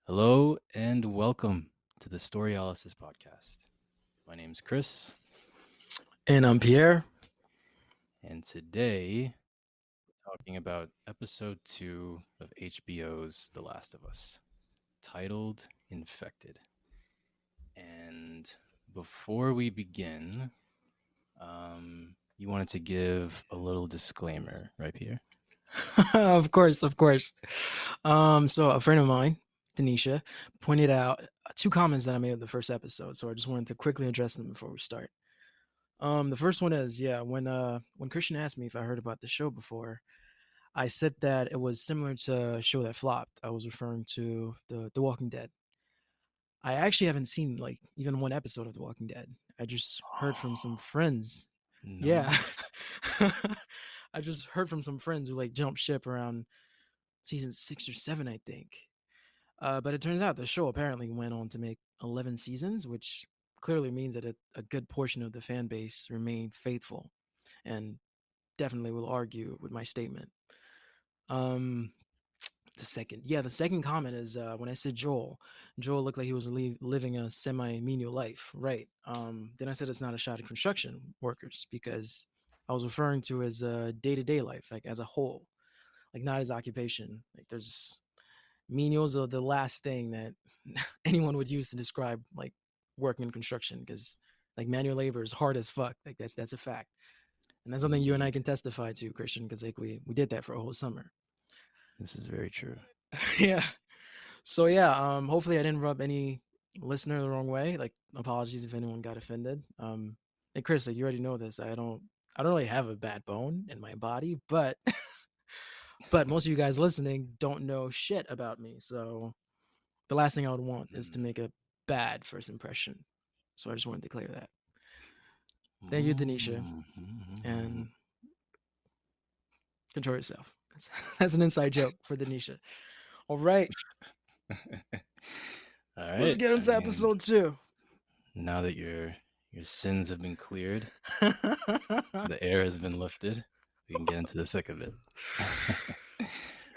Hello and welcome to the Storyalysis podcast. My name's Chris, And I'm Pierre. and today we're talking about episode 2 of HBO's The Last of Us, titled Infected. And before we begin, you wanted to give a little disclaimer, right, Pierre? of course. So a friend of mine, Denisha, pointed out two comments that I made in the first episode. So I just wanted to quickly address them before we start. The first one is, yeah, when Christian asked me if I heard about the show before, I said that it was similar to a show that flopped. I was referring to the Walking Dead. I actually haven't seen like even one episode of The Walking Dead. I just heard from some friends. Yeah. No. I just heard from some friends who like jumped ship around season 6 or 7, I think. But it turns out the show apparently went on to make 11 seasons, which clearly means that a good portion of the fan base remained faithful, and definitely will argue with my statement. Um, the second comment is when I said Joel looked like he was living a semi-menial life, right? Then I said it's not a shot at construction workers because I was referring to his day-to-day life, like as a whole, like not his occupation. Like there's menials are the last thing that anyone would use to describe like working in construction because like manual labor is hard as fuck. Like that's a fact, and that's something you and I Indeed. can testify to, Christian, because like we did that for a whole summer. This is very true. Yeah. So yeah, hopefully I didn't rub any listener the wrong way. Like apologies if anyone got offended. And Chris, like you already know this. I don't really have a bad bone in my body, but but most of you guys listening don't know shit about me. So the last thing I would want is to make a bad first impression. So I just wanted to clear that. Thank you, Denisha, Mhm. and control yourself. That's an inside joke for Denisha. All right, All let's right. get I into mean, episode two. now that your sins have been cleared, the air has been lifted, we can get into the thick of it.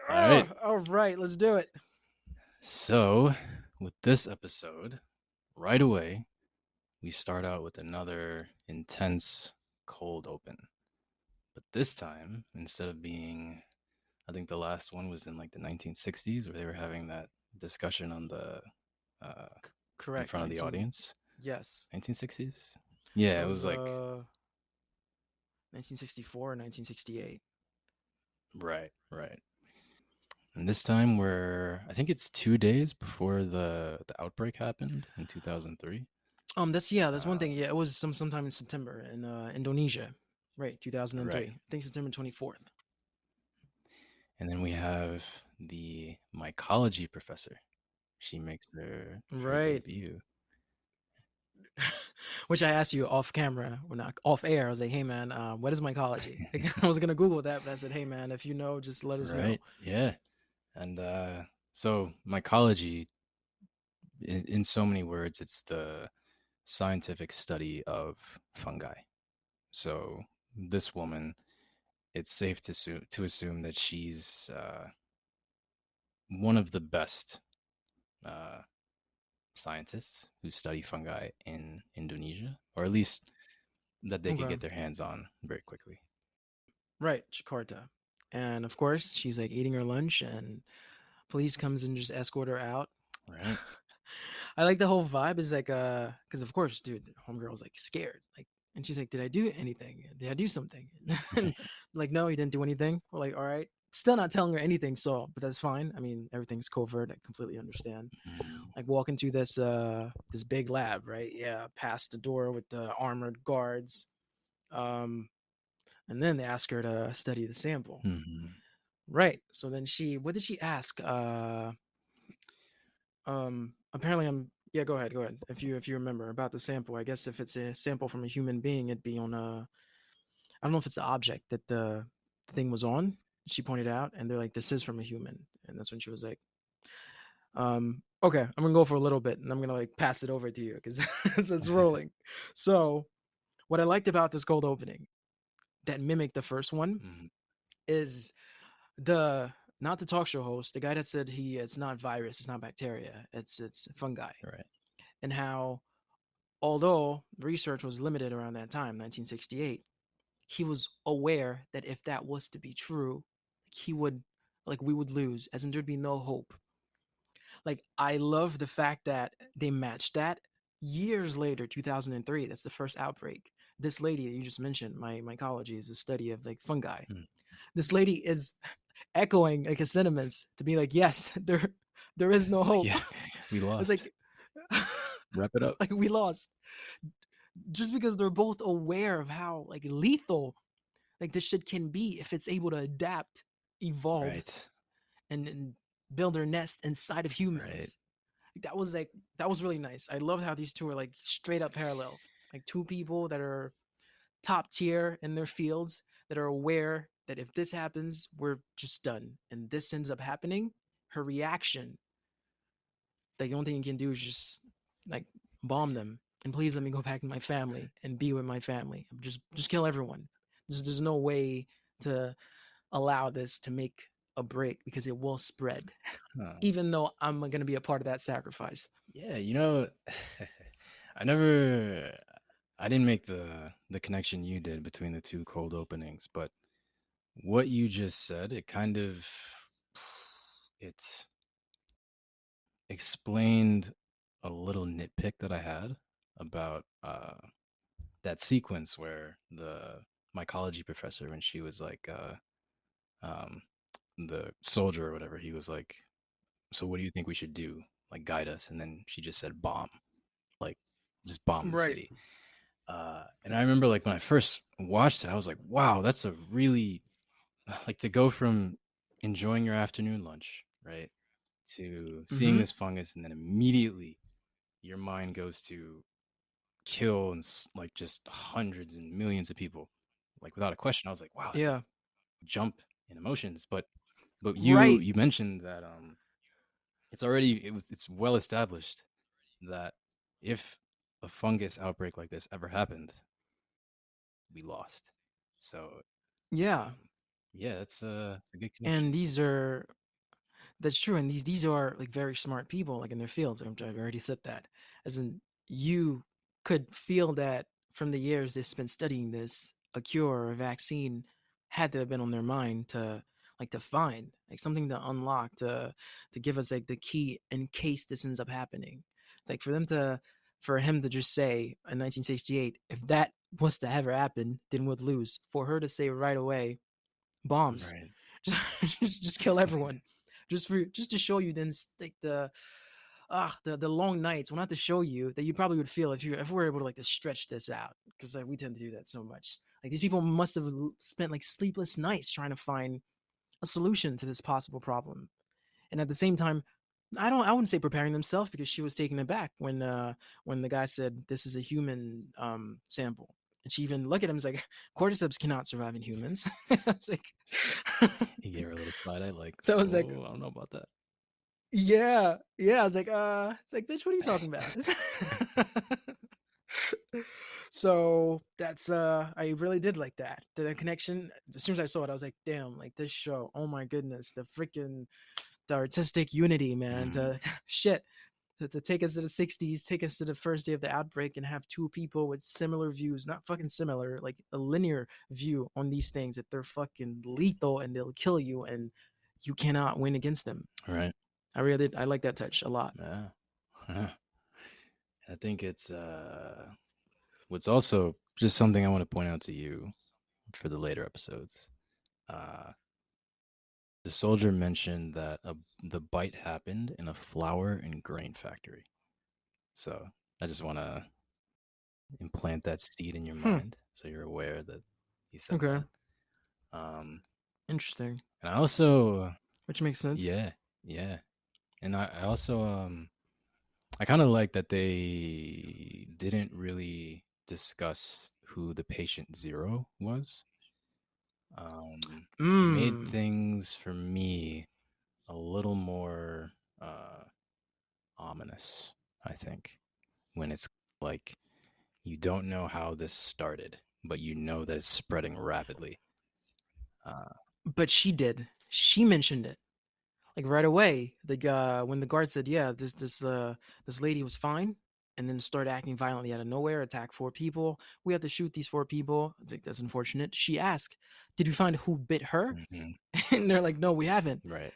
All right. All right, let's do it. So, with this episode, right away, we start out with another intense cold open. But this time, instead of being, I think the last one was in like the 1960s where they were having that discussion on the uh, in Correct. front of the audience. Yes. 1960s. That Yeah, it was was like 1964 or 1968. right, right. And this time we're I think it's 2 days before the outbreak happened in 2003. That's one Uh, thing. Yeah, it was sometime in September in Indonesia. Right, 2003. right. I think September 24th. And then we have the mycology professor. She makes her Right. debut. Which I asked you off camera, or not off air. I was like, "Hey man, what is mycology?" I was gonna Google that, but I said, "Hey man, if you know, just let us know." Right. Yeah. And so mycology in so many words it's the scientific study of fungi. So this woman, it's safe to assume that she's one of the best uh, scientists who study fungi in Indonesia, or at least that they could Okay. get their hands on very quickly. Right, Jakarta. And of course, she's like eating her lunch, and police comes and just escort her out. Right. I like the whole vibe is like because of course, dude, homegirl's like scared. Like and she's like, "Did I do anything? Did I do something?" And like, no, you didn't do anything. We're like, all right. Still not telling her anything, so but that's fine. I mean, everything's covert. I completely understand. Mm, Like walk into this big lab, right? Yeah, past the door with the armored guards. Um and then they ask her to study the sample. mhm. Right. So then what did she ask? Apparently I'm yeah, go ahead. If you remember about the sample, I guess if it's a sample from a human being, it'd be on I don't know if it's the object that the thing was on. She pointed out, and they're like, "This is from a human," and that's when she was like, "Okay, I'm gonna go for a little bit, and I'm gonna like pass it over to you because it's rolling." So, what I liked about this cold opening that mimicked the first one Mhm. is the not the talk show host, the guy that said he it's not virus, it's not bacteria, it's fungi, Right. and how although research was limited around that time, 1968, he was aware that if that was to be true, he would like we would lose, as in there'd be no hope. Like I love the fact that they matched that years later, 2003. That's the first outbreak. This lady that you just mentioned, my ecology is a study of like fungi. Hmm. This lady is echoing like his sentiments to be like, yes, there is no It's like, hope. yeah, we It's lost. like Wrap it up. like we lost just because they're both aware of how like lethal like this shit can be if it's able to adapt, evolve, Right. and build their nest inside of Right. humans. Like that was really nice. I love how these two are like straight up parallel. Like two people that are top tier in their fields that are aware that if this happens, we're just done. And this ends up happening. Her reaction, the only thing you can do is just like bomb them and please let me go back to my family and be with my family. Just kill everyone. There's no way to allow this to make a break because it will spread. Huh. Even though I'm gonna be a part of that sacrifice. Yeah, I never, I didn't make the connection you did between the two cold openings, but what you just said, it kind of, it explained a little nitpick that I had about that sequence where the mycology professor, when she was like um the soldier or whatever, he was like, so what do you think we should do? Like guide us. And then she just said bomb, like just bomb the Right. city. And I remember like when I first watched it, I was like, wow, that's a really like to go from enjoying your afternoon lunch, right, to seeing Mm-hmm. this fungus, and then immediately your mind goes to kill and like just hundreds and millions of people, like without a question. I was like, wow, that's a Yeah. jump in emotions. But you Right. you mentioned that it's well established that if a fungus outbreak like this ever happened, we lost. So Yeah. um, yeah, that's a good And connection. these are that's true. And these are like very smart people, like in their fields. I've already said that. As in, you could feel that from the years they spent studying this, a cure or a vaccine had to have been on their mind to like to find like something to unlock to give us like the key in case this ends up happening. Like for him to just say in 1968, if that was to ever happen, then we'd lose. For her to say right away, bombs, Right. just kill everyone, just to show you then like the long nights. Well, not to show you that you probably would feel if we were able to like to stretch this out because we tend to do that so much. Like these people must have spent like sleepless nights trying to find a solution to this possible problem, and at the same time, I wouldn't say preparing themselves because she was taken aback when the guy said this is a human sample. And she even looked at him and was like, cordyceps cannot survive in humans. It's like He gave her a little side eye, like, so I was like, oh, I don't know about that. yeah, yeah. I was like, it's like, bitch, what are you talking about? So that's I really did like that. The connection. As soon as I saw it, I was like, damn, like this show. Oh my goodness, the artistic unity, man. Mm, Shit. To take us to the 60s, take us to the first day of the outbreak, and have two people with similar views, not fucking similar, like a linear view on these things that they're fucking lethal and they'll kill you and you cannot win against them. right. I really did. I like that touch a lot. Yeah. I think it's what's also just something I want to point out to you for the later episodes. Uh, the soldier mentioned that the bite happened in a flour and grain factory. So I just want to implant that seed in your Hmm. mind so you're aware that he said Okay. that. Um, Interesting. and I also, Which makes sense. yeah, yeah, and I also I kind of like that they didn't really discuss who the patient zero was. It made Mmm. things for me a little more uh, ominous, I think, when it's like you don't know how this started, but you know that it's spreading rapidly. Uh, But she did. She mentioned it. like right away, when the guard said, "Yeah, this lady was fine," and then started acting violently out of nowhere, attacked four people. We had to shoot these four people. It's like that's unfortunate. She asked, "Did we find who bit her?" Hmm. And they're like, "No, we haven't." Right.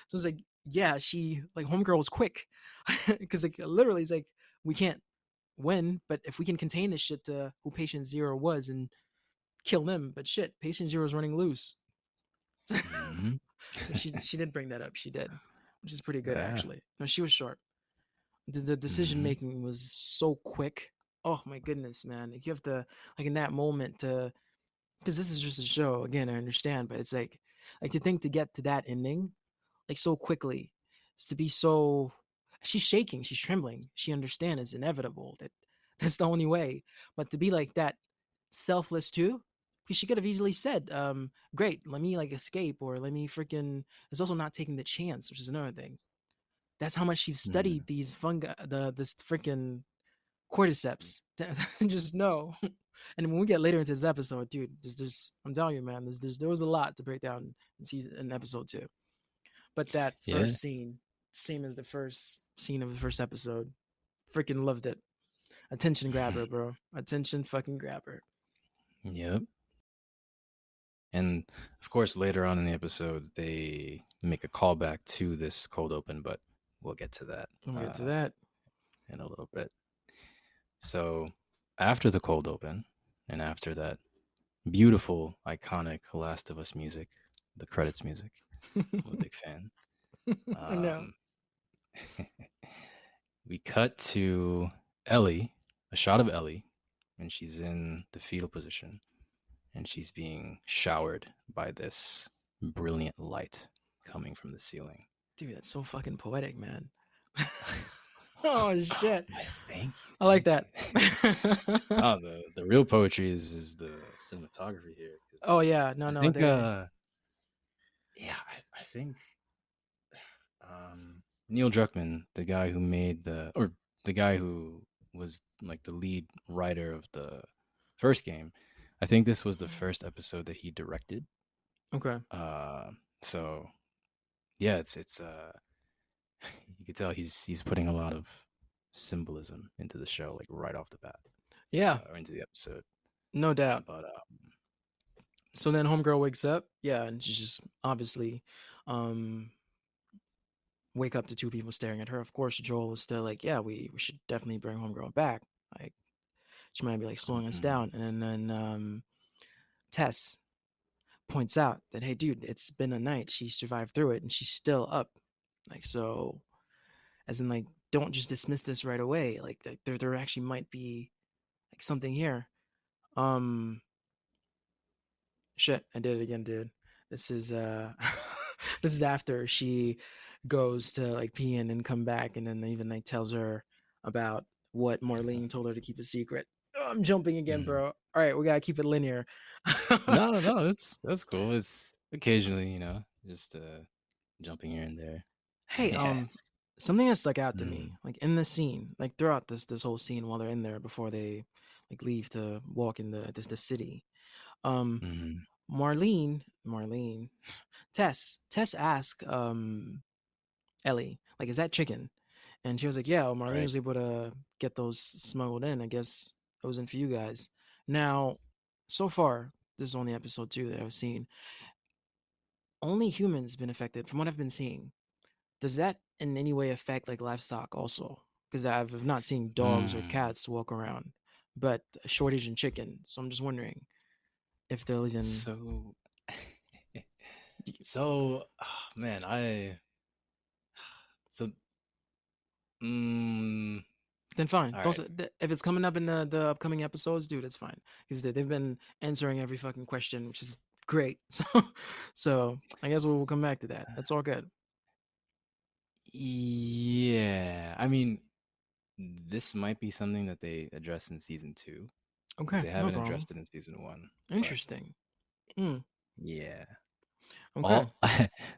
So it's like, yeah, she like homegirl was quick because like literally, it's like we can't win, but if we can contain this shit to who patient zero was and kill them, but shit, patient zero is running loose. Hmm. So she did bring that up. She did, which is pretty good Yeah. actually. No, she was sharp. The decision Hmm. making was so quick. Oh my goodness, man! Like you have to like in that moment to because this is just a show. Again, I understand, but it's like to think to get to that ending like so quickly is to be so. She's shaking. She's trembling. She understands it's inevitable that that's the only way. But to be like that selfless too, because she could have easily said, "Great, let me like escape," or "Let me freaking." It's also not taking the chance, which is another thing. That's how much she's Hmm. studied these fungi, this freaking cordyceps. Just know. And when we get later into this episode, dude, there's I'm telling you, man, there was a lot to break down in episode two. But that Yeah. first scene, same as the first scene of the first episode, freaking loved it. Attention grabber, bro. Attention fucking grabber. Yep. And of course, later on in the episodes, they make a callback to this cold open, but we'll get to that We'll get to that. in a little bit. So, after the cold open, and after that beautiful, iconic Last of Us music, the credits music, I'm a big fan. I know. Um, we cut to Ellie, a shot of Ellie, and she's in the fetal position, and she's being showered by this brilliant light coming from the ceiling. Dude, that's so fucking poetic, man. Oh shit. Why, thank you, I like thank that. you. Oh, the real poetry is the cinematography here, Oh because yeah, no, I no, think they yeah, I think Neil Druckmann, the guy who made or the guy who was like the lead writer of the first game, I think this was the first episode that he directed. okay. Uh, so yeah, it's you could tell he's putting a lot of symbolism into the show, like right off the bat, Yeah, or into the episode. no doubt. But So then homegirl wakes up, yeah, and she's just obviously um wake up to two people staring at her. Of course, Joel is still like, yeah, we should definitely bring homegirl back. Like she might be like slowing us mhm. down. And then Tess points out that, hey, dude, it's been a night. She survived through it and she's still up. Like, so, as in, like, don't just dismiss this right away. Like, there actually might be like something here. Um, shit, I did it again, dude. This is this is after she goes to like pee in and come back, and then even like tells her about what Marlene told her to keep a secret. Oh, I'm jumping again, Mhm. bro. All right, we gotta keep it linear. No, no, no. That's cool. It's occasionally, just jumping here and there. Hey, Yes. something that stuck out to me, Mm, like in the scene, like throughout this whole scene while they're in there before they like leave to walk in the city. Um, mhm. Marlene, Tess asked Ellie, like, is that chicken? And she was like, yeah, well, Marlene Right. was able to get those smuggled in. I guess it wasn't for you guys. Now, so far, this is only episode two that I've seen. Only humans been affected from what I've been seeing. Does that in any way affect like livestock also? Because I've not seen dogs or Mm. cats walk around, but a shortage in chicken. So I'm just wondering if they'll even. So, man, so, mm, Then fine. all Don't right. if it's coming up in the upcoming episodes, dude. It's fine because they've been answering every fucking question, which is great. So I guess we'll come back to that. That's all good. Yeah, I mean, this might be something that they address in season two because Okay, they no haven't problem. addressed it in season one. But Interesting. Hmm. yeah, Okay. all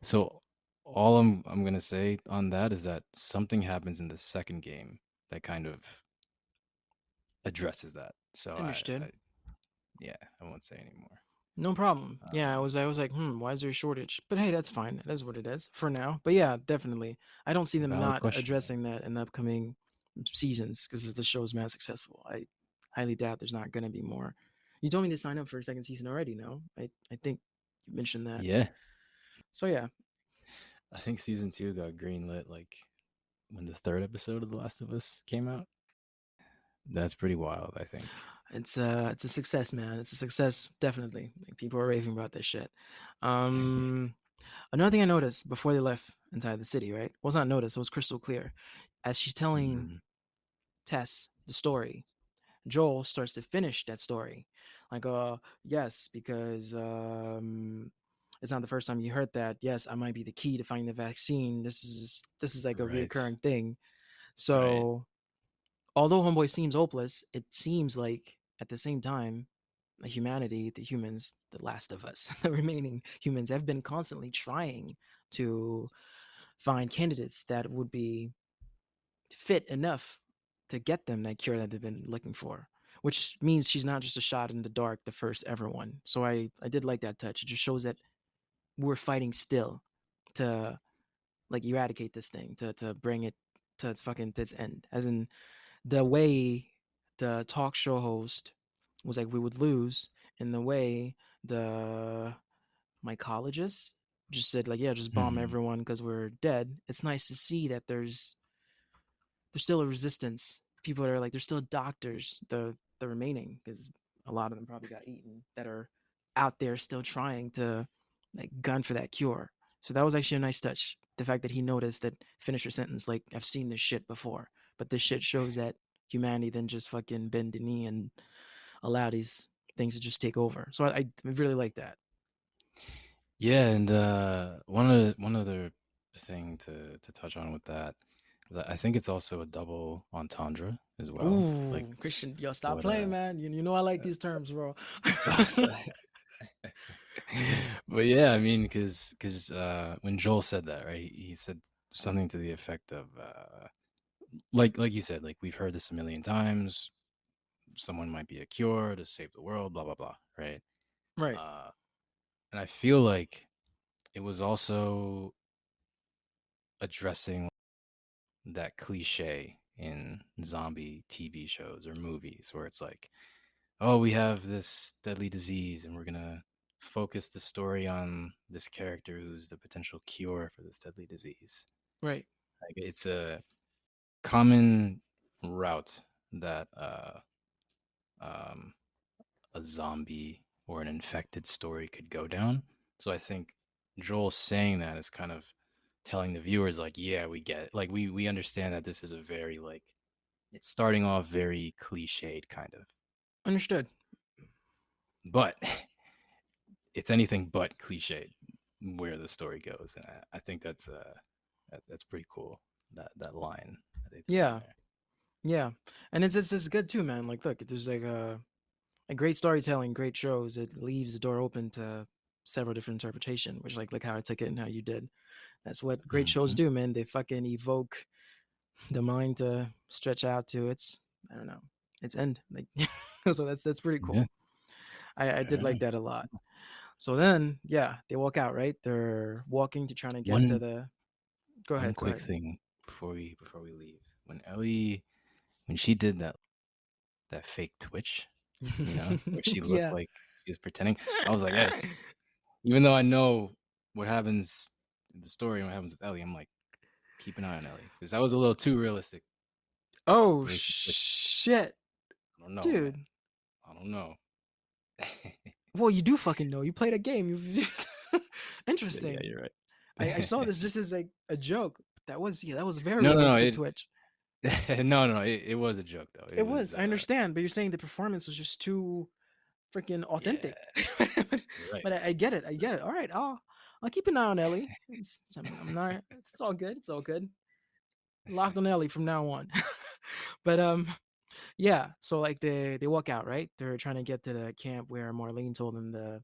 so all I'm gonna say on that is that something happens in the second game that kind of addresses that. So Understood. yeah, I won't say anymore. No problem. Yeah, Um, I was like, why is there a shortage? But hey, that's fine. That is what it is for now. But yeah, definitely. I don't see them Valid not question. addressing that in the upcoming seasons because the show's mad successful. I highly doubt there's not gonna be more. You told me to sign up for a second season already, no? I think you mentioned that. Yeah, So yeah, I think season two got greenlit like when the third episode of The Last of Us came out. That's pretty wild, I think. it's a success, man. It's a success, definitely. Like, people are raving about this shit. Um Another thing I noticed before they left inside the city, right? Was not noticed, it was crystal clear. As she's telling Mhm. Tess the story, Joel starts to finish that story. Like, yes, because it's not the first time you heard that. Yes, I might be the key to finding the vaccine. This is like a Right, reoccurring thing. right. So although Homeboy seems hopeless, it seems like at the same time, humanity, the humans, the last of us, the remaining humans have been constantly trying to find candidates that would be fit enough to get them that cure that they've been looking for. Which means she's not just a shot in the dark, the first ever one. So I did like that touch. It just shows that we're fighting still to like eradicate this thing, to bring it to fucking its end. As in the way the talk show host was like we would lose, in the way the mycologist just said like, yeah, just bomb Mhm. everyone because we're dead. It's nice to see that there's still a resistance. People that are like, there's still doctors, the remaining, because a lot of them probably got eaten, that are out there still trying to like gun for that cure. So that was actually a nice touch. The fact that he noticed that, finish your sentence, like, I've seen this shit before, but this shit shows that humanity then just fucking bend the knee and allow these things to just take over. So I really like that. Yeah, and one other thing to touch on with that is that I think it's also a double entendre as well. Like Ooh, Christian, yo, stop what playing, man. You know I like these terms, bro. but yeah, I mean, because when Joel said that, right, he said something to the effect of like you said, like we've heard this a million times. Someone might be a cure to save the world, blah blah blah, right? Right. Uh, and I feel like it was also addressing that cliche in zombie TV shows or movies where it's like, oh, we have this deadly disease and we're gonna focus the story on this character who's the potential cure for this deadly disease. Right. Like it's a common route that um, a zombie or an infected story could go down. So I think Joel saying that is kind of telling the viewers like, yeah, we get it. Like we understand that this is a very like it's starting off very cliched kind of, Understood. but it's anything but cliched where the story goes, and I think that's pretty cool. That line that they threw in Yeah. there. Yeah. And it's good too, man. Like, look, there's like a great storytelling, great shows. It leaves the door open to several different interpretation, which like how I took it and how you did. That's what great shows Hmm. do, man. They fucking evoke the mind to stretch out to its, I don't know, its end. Like, so that's pretty Yeah. cool. I did Yeah. like that a lot. So then, yeah, they walk out, right? They're walking to trying to get to One the. Go one ahead. Go quick ahead. thing before we leave. When she did that fake twitch, where she looked Yeah. like she was pretending, I was like, hey, even though I know what happens in the story and what happens with Ellie, I'm like, keep an eye on Ellie because that was a little too realistic Oh the way she twitched. shit, I don't know, man. dude. I don't know. Well, you do fucking know. You played a game. You Shit, yeah, interesting. you're I saw right. this just as like a joke. That was a very No, no, no. realistic Twitch. No, no, no. It was a joke though. It It was, was. I understand, but you're saying the performance was just too freaking yeah, authentic. you're right. But I get it. I get it. All right, I'll keep an eye on Ellie. I'm not. It's all good. It's all good. Locked on Ellie from now on. But yeah. So like they walk out, right? They're trying to get to the camp where Marlene told them the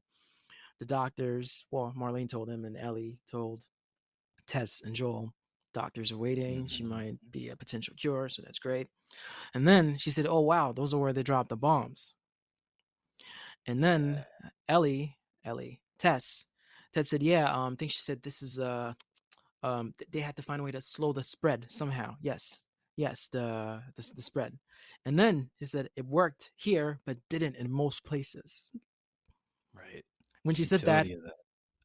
doctors. Well, Marlene told them, and Ellie told Tess and Joel. Doctors are waiting. She Mhm. might be a potential cure, so that's great. And then she said, "Oh wow, those are where they dropped the bombs." And then Yeah. Ellie Ellie. Tess. Ted said, yeah, I think she said this is they had to find a way to slow the spread somehow. Yes. Yes, the spread. And then she said it worked here, but didn't in most places. Right. When The she said that, futility of that.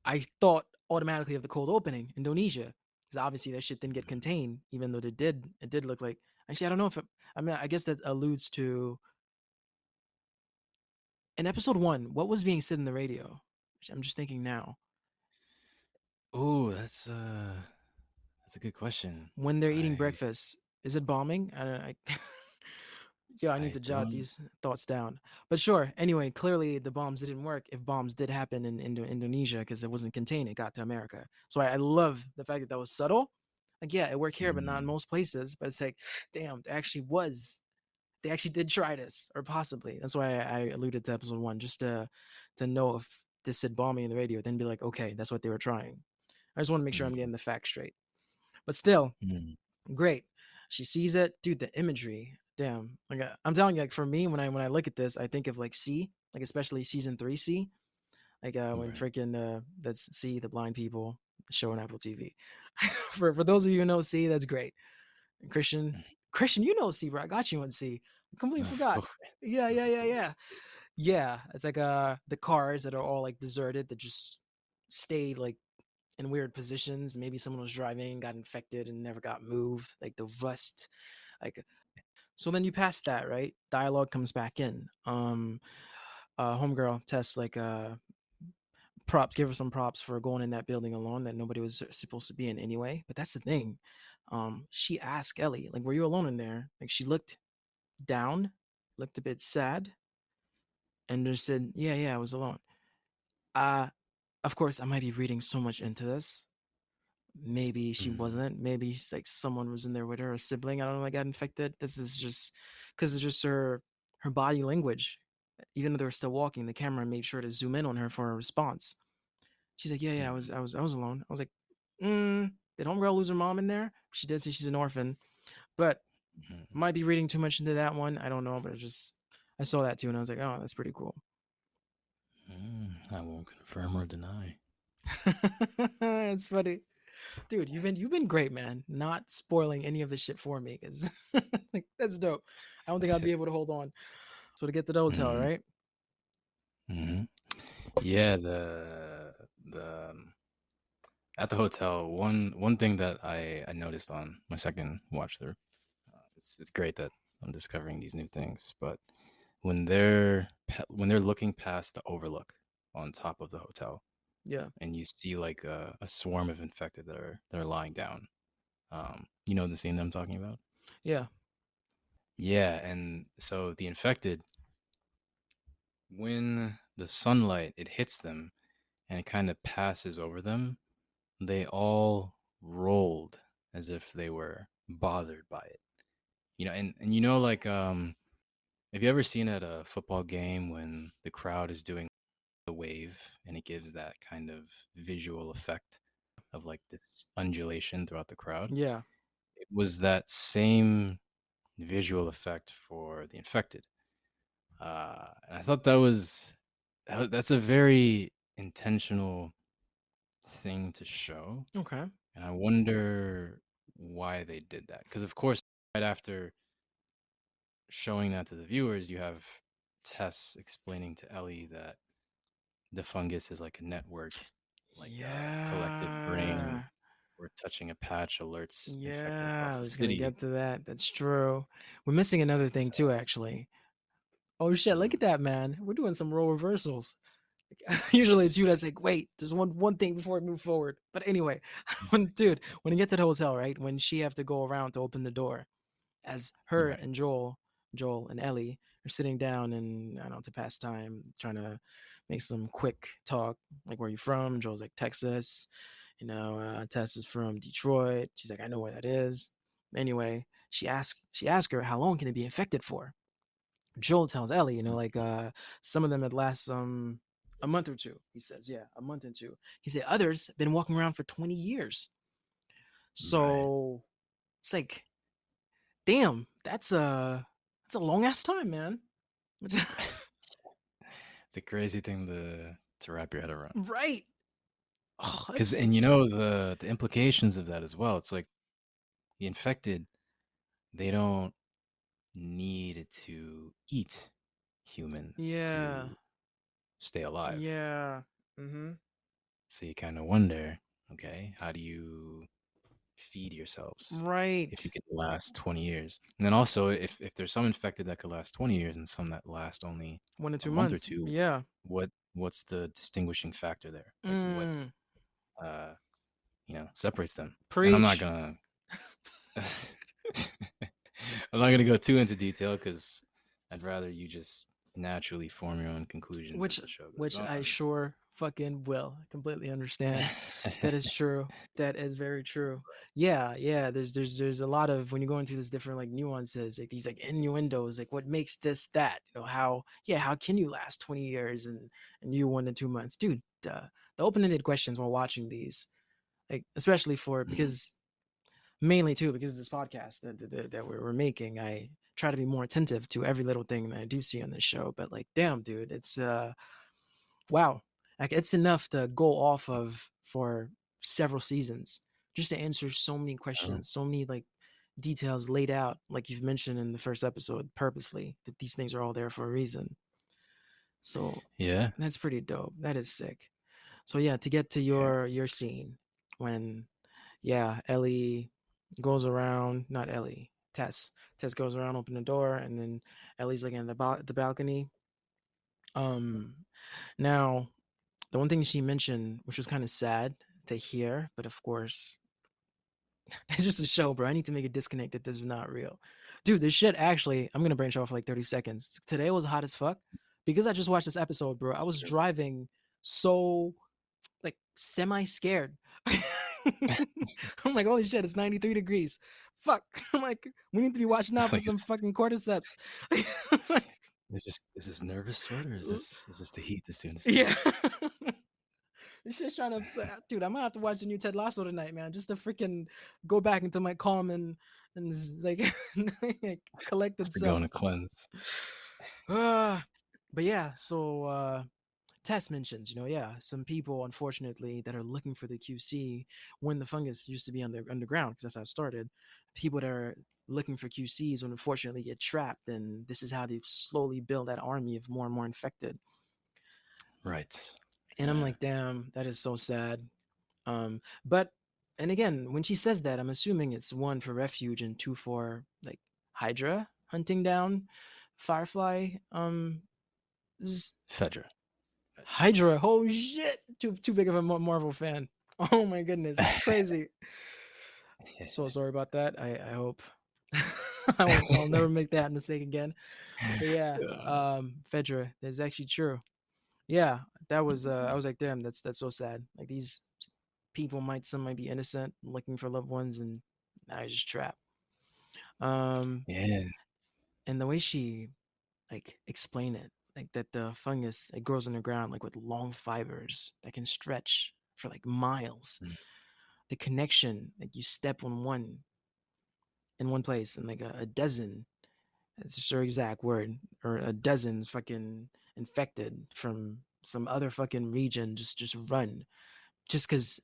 I thought automatically of the cold opening, Indonesia, because obviously that shit didn't get Mhm. contained, even though it did. It did look like. Actually, I don't know if it, I mean I guess that alludes to in episode one. What was being said in the radio? I'm just thinking now. Oh, that's a good question. When they're eating I breakfast, is it bombing? Yeah, I need I to jot don't. these thoughts down. But sure. Anyway, clearly the bombs didn't work if bombs did happen in Indonesia because it wasn't contained. It got to America. So I love the fact that that was subtle. Like, yeah, it worked here, but not in Mm, most places. But it's like, damn, it actually was. They actually did try this, or possibly. That's why I alluded to episode one, just to know if this said bombing in the radio, then be like, okay, that's what they were trying. I just want to make sure I'm mm, getting the facts straight. But still, mm, great. She sees it, dude. The imagery, damn. Like I'm telling you, like for me, when I look at this, I think of like C, like especially season three C, like when right. freaking that's C, the blind people show on Apple TV. For those of you who know C, that's great. And Christian, you know C, bro. I got you on C. I completely Of forgot. course. Yeah, Of yeah, yeah, course. yeah. Yeah, it's like the cars that are all like deserted that just stayed like in weird positions. Maybe someone was driving, got infected, and never got moved. Like the rust, like so. Then you pass that, right? Dialogue comes back in. Homegirl Tess like props, give her some props for going in that building alone that nobody was supposed to be in anyway. But that's the thing. She asked Ellie, like, "Were you alone in there?" Like she looked down, looked a bit sad, and just said, "Yeah, yeah, I was alone." Uh, of course, I might be reading so much into this. Maybe she Mm, wasn't. Maybe she's like someone was in there with her, a sibling. I don't know. That got infected. This is just because it's just her body language. Even though they were still walking, the camera made sure to zoom in on her for a response. She's like, "Yeah, yeah, mm, I was alone." I was like, "Did homegirl lose her mom in there?" She did say she's an orphan, but mm, might be reading too much into that one. I don't know, but I saw that too, and I was like, "Oh, that's pretty cool." I won't confirm or deny. It's funny. Dude, you've been great, man. Not spoiling any of the shit for me because like that's dope. I don't think I'd be able to hold on. So to get to the hotel, Mm, right? mm. Yeah, the at the hotel, one thing that I noticed on my second watch through, it's great that I'm discovering these new things, but when they're looking past the overlook on top of the hotel, Yeah, and you see like a swarm of infected that are lying down. You know the scene that I'm talking about? yeah, Yeah, and so the infected, when the sunlight it hits them and it kind of passes over them, they all rolled as if they were bothered by it. And like have you ever seen at a football game when the crowd is doing the wave and it gives that kind of visual effect of like this undulation throughout the crowd? yeah. It was that same visual effect for the infected. And I thought that's a very intentional thing to show, Okay. and I wonder why they did that. Because of course, right after showing that to the viewers, you have Tess explaining to Ellie that the fungus is like a network, like a collective brain Yeah. where touching a patch alerts infected Yeah, across I the was gonna city. get to that. That's true. We're missing another thing So, too, actually. Oh shit, look mm, at that, man. We're doing some role reversals. Usually it's you that's like, wait, there's one thing before we move forward. But anyway, dude, when you get to the hotel, right? When she have to go around to open the door, as her right, and Joel and Ellie are sitting down and I don't know to pass time, trying to make some quick talk, like where you from? Joel's like Texas, Tess is from Detroit. She's like, I know where that is. Anyway, she asked her how long can it be infected for? Joel tells Ellie, like some of them had last a month or two. He says, yeah, a month or two. He said others have been walking around for 20 years. right. So it's like, damn, that's a long ass time, man. It's a crazy thing to wrap your head around. Right. Oh, Because that's and you know the implications of that as well. It's like the infected, they don't need to eat humans yeah. to stay alive. Yeah. Mm-hmm. So you kind of wonder, okay, how do you feed yourselves if you Right. could last 20 years? And then also, if there's some infected that could last 20 years and some that last only One to a two month or months. two, Yeah. what's the distinguishing factor there? Like what Mm. uh separates them? And I'm not Preach. gonna I'm not gonna go too into detail because I'd rather you just naturally form your own conclusions as which the show goes which I on. sure fucking will. I completely understand. That is true. That is very true. Yeah, yeah. There's a lot of when you go into this different like nuances, like these like innuendos, like what makes this that, how how can you last 20 years and you 1 to 2 months, dude? The open-ended questions while watching these, like especially for Mhm. because mainly too because of this podcast that we're making, I try to be more attentive to every little thing that I do see on this show. But like, damn, dude, it's wow, like it's enough to go off of for several seasons just to answer so many Oh, questions, so many like details laid out, like you've mentioned in the first episode, purposely that these things are all there for a reason. So yeah. that's pretty dope. That is sick. So yeah, to get to Yeah. your scene when Ellie goes around, not Ellie, Tess goes around, open the door, and then Ellie's like in the balcony. Um, now the one thing she mentioned, which was kind of sad to hear, but of course, it's just a show, bro. I need to make a disconnect that this is not real. Dude, this shit actually, I'm gonna branch off for like 30 seconds. Today was hot as fuck. Because I just watched this episode, bro. I was driving so like semi scared. I'm like, holy shit, it's 93 degrees. Fuck. I'm like, we need to be watching out It's for like some fucking cordyceps. Like, is this nervous sweat or is this the heat that's doing this to you? yeah. This shit's trying to, dude. I'm gonna have to watch the new Ted Lasso tonight, man, just to freaking go back into my calm and like, like collected Just to go self. on a cleanse. But yeah, so Tess mentions, some people unfortunately that are looking for the QC when the fungus used to be underground, because that's how it started. People that are looking for QCs will unfortunately get trapped, and this is how they slowly build that army of more and more infected. Right. And I'm Yeah. like, damn, that is so sad. But and again, when she says that, I'm assuming it's one for refuge and two for like Hydra hunting down Firefly. Fedra. Fedra. Hydra. Oh shit! Too big of a Marvel fan. Oh my goodness, it's crazy. So sorry about that. I hope I'll never make that mistake again. But yeah, Yeah. Fedra is actually true. Yeah, that was I was like, damn, that's so sad. Like these people some might be innocent, looking for loved ones, and now you're just trapped. Um, Yeah. and the way she like explain it, like that the fungus it grows in the ground like with long fibers that can stretch for like miles. Mm. The connection, like you step on one in one place, and like a dozen, it's just her exact word, or a dozen fucking infected from some other fucking region just run just because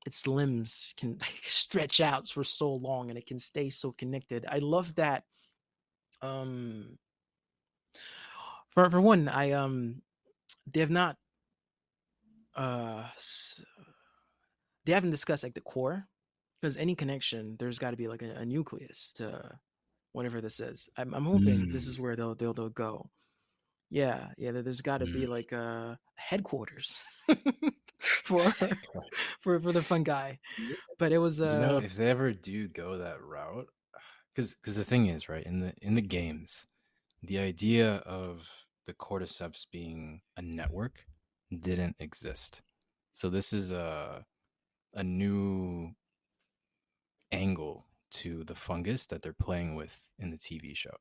its limbs can like, stretch out for so long and it can stay so connected. I love that. Um, for one, I they have not uh they haven't discussed like the core, because any connection there's got to be like a nucleus to whatever this is. I'm hoping this Mm. is where they'll go. Yeah, yeah. There's got to be Mm. like a headquarters for for the fun guy. But it was If they ever do go that route, because the thing is, right, in the games, the idea of the cordyceps being a network didn't exist. So this is a new angle to the fungus that they're playing with in the TV show.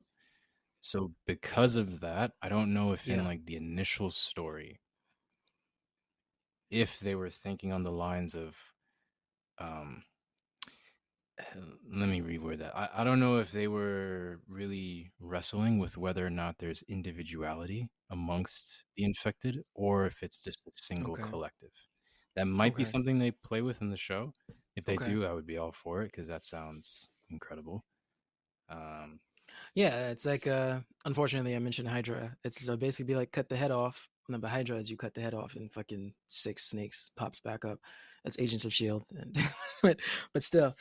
So because of that, I don't know if in yeah, like the initial story, if they were thinking on the lines of um let me reword that. I don't know if they were really wrestling with whether or not there's individuality amongst the infected or if it's just a single Okay. collective. That might be Okay. something they play with in the show. If they Okay. do, I would be all for it because that sounds incredible. Um, Yeah, it's like unfortunately I mentioned Hydra. It's basically be like cut the head off. No, but Hydra is you cut the head off and fucking six snakes pops back up. That's Agents of Shield, and but but still,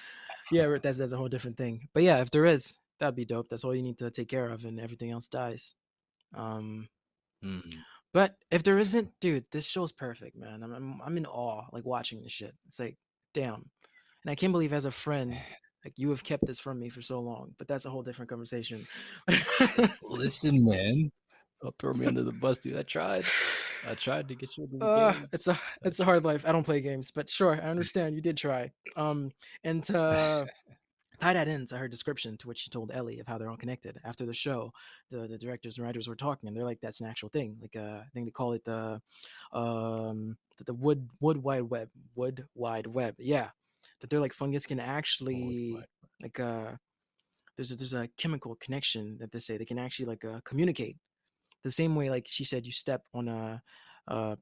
yeah, that's a whole different thing. But yeah, if there is, that'd be dope. That's all you need to take care of, and everything else dies. Um, mm, but if there isn't, dude, this show's perfect, man. I'm in awe, like watching this shit. It's like, damn, and I can't believe as a friend, like you have kept this from me for so long. But that's a whole different conversation. listen, man, don't throw me under the bus, dude. I tried. I tried to get you into the It's games. a I it's a tried. hard life. I don't play games, but sure, I understand. You did try. And to tie that into her description to which she told Ellie of how they're all connected. After the show, the directors and writers were talking, and they're like, "That's an actual thing." Like, I think they call it the wood wide web. Yeah, that they're like fungus can What, actually what? like there's a chemical connection that they say they can actually like communicate the same way like she said you step on a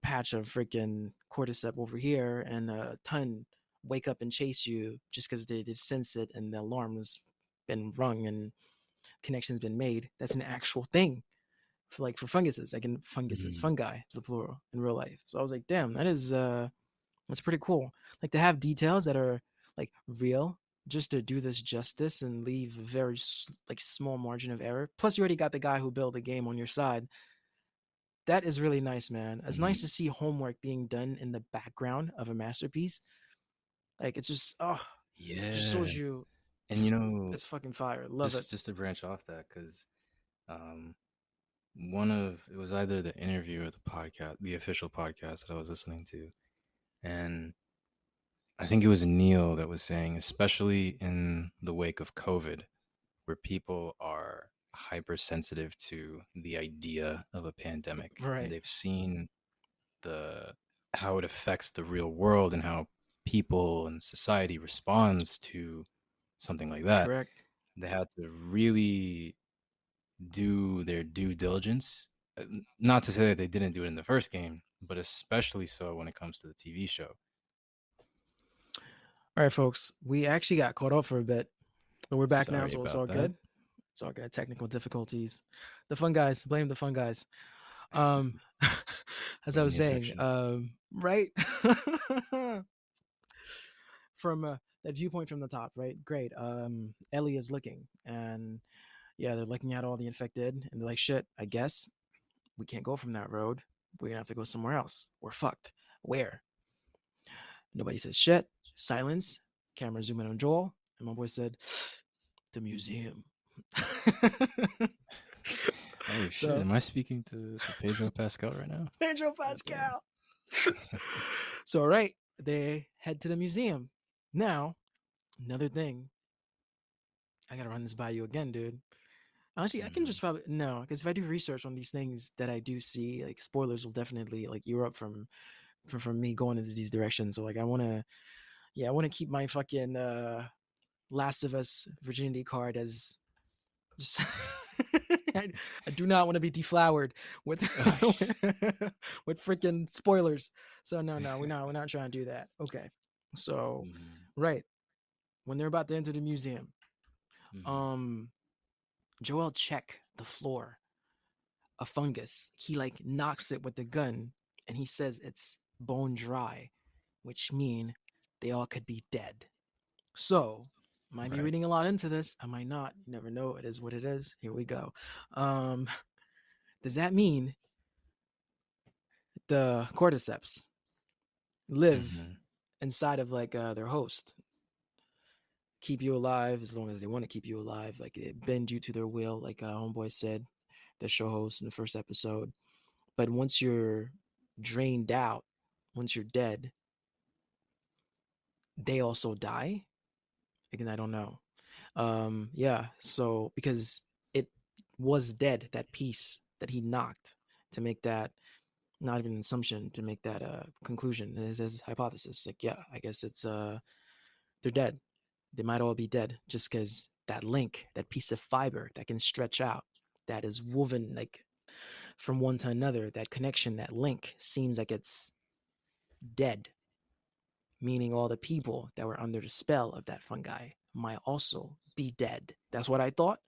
patch of freaking cordyceps over here and a ton wake up and chase you just because they've sensed it and the alarm has been rung and connections been made. That's an actual thing for like for funguses, like in funguses, Mm, fungi, the plural in real life. So I was like, damn, that's pretty cool. Like to have details that are like real, just to do this justice and leave a very like small margin of error. Plus, you already got the guy who built the game on your side. That is really nice, man. It's nice to mm. see homework being done in the background of a masterpiece. Like it's just just shows Yeah, you and it's fucking fire. Love it. just to branch off that, because um, one of it was either the interview or the podcast, the official podcast that I was listening to, and I think it was Neil that was saying, especially in the wake of COVID, where people are hypersensitive to the idea of a pandemic, and Right. they've seen the how it affects the real world and how people and society responds to something like that. Correct. They had to really do their due diligence. Not to say that they didn't do it in the first game, but especially so when it comes to the TV show. All right, folks. We actually got caught up for a bit, but we're back now, Sorry so it's about all that. good. It's all good. Technical difficulties. The fun guys. Blame the fun guys. Um, as I Blame was the saying, infection. right from that viewpoint from the top, right? Great. Ellie is looking, and yeah, they're looking at all the infected, and they're like, "Shit, I guess we can't go from that road. We're gonna have to go somewhere else. We're fucked. Where?" Nobody says shit. Silence. Camera zooming on Joel, and my boy said, "The museum." Oh shit! So Am I speaking to Pedro Pascal right now? Pedro God damn. Pascal. So right, they head to the museum. Now, another thing, I gotta run this by you again, dude. Actually, I can Hmm. just probably no, because if I do research on these things that I do see, like spoilers will definitely like you're up from me going into these directions. So like I want to keep my fucking Last of Us virginity card as just I, I do not want to be deflowered with Oh, with freaking spoilers. So no, we're not trying to do that. Okay. So hmm. right, when they're about to enter the museum, Hmm. um Joel check the floor, a fungus. He like knocks it with the gun and he says it's bone dry, which mean they all could be dead. So, might be Right. reading a lot into this. I might not. You never know. It is what it is. Here we go. Um, does that mean the cordyceps live Hmm. inside of like their host, keep you alive as long as they want to keep you alive, like it bend you to their will, like homeboy said, the show host in the first episode. But once you're drained out, once you're dead, they also die. Again, I don't know. Yeah, so because it was dead, that piece that he knocked to make that not even an assumption to make that conclusion, his hypothesis. Like, yeah, I guess it's they're dead. they might all be dead just because that link, that piece of fiber that can stretch out, that is woven like from one to another, that connection, that link seems like it's dead, meaning all the people that were under the spell of that fungi might also be dead. That's what I thought.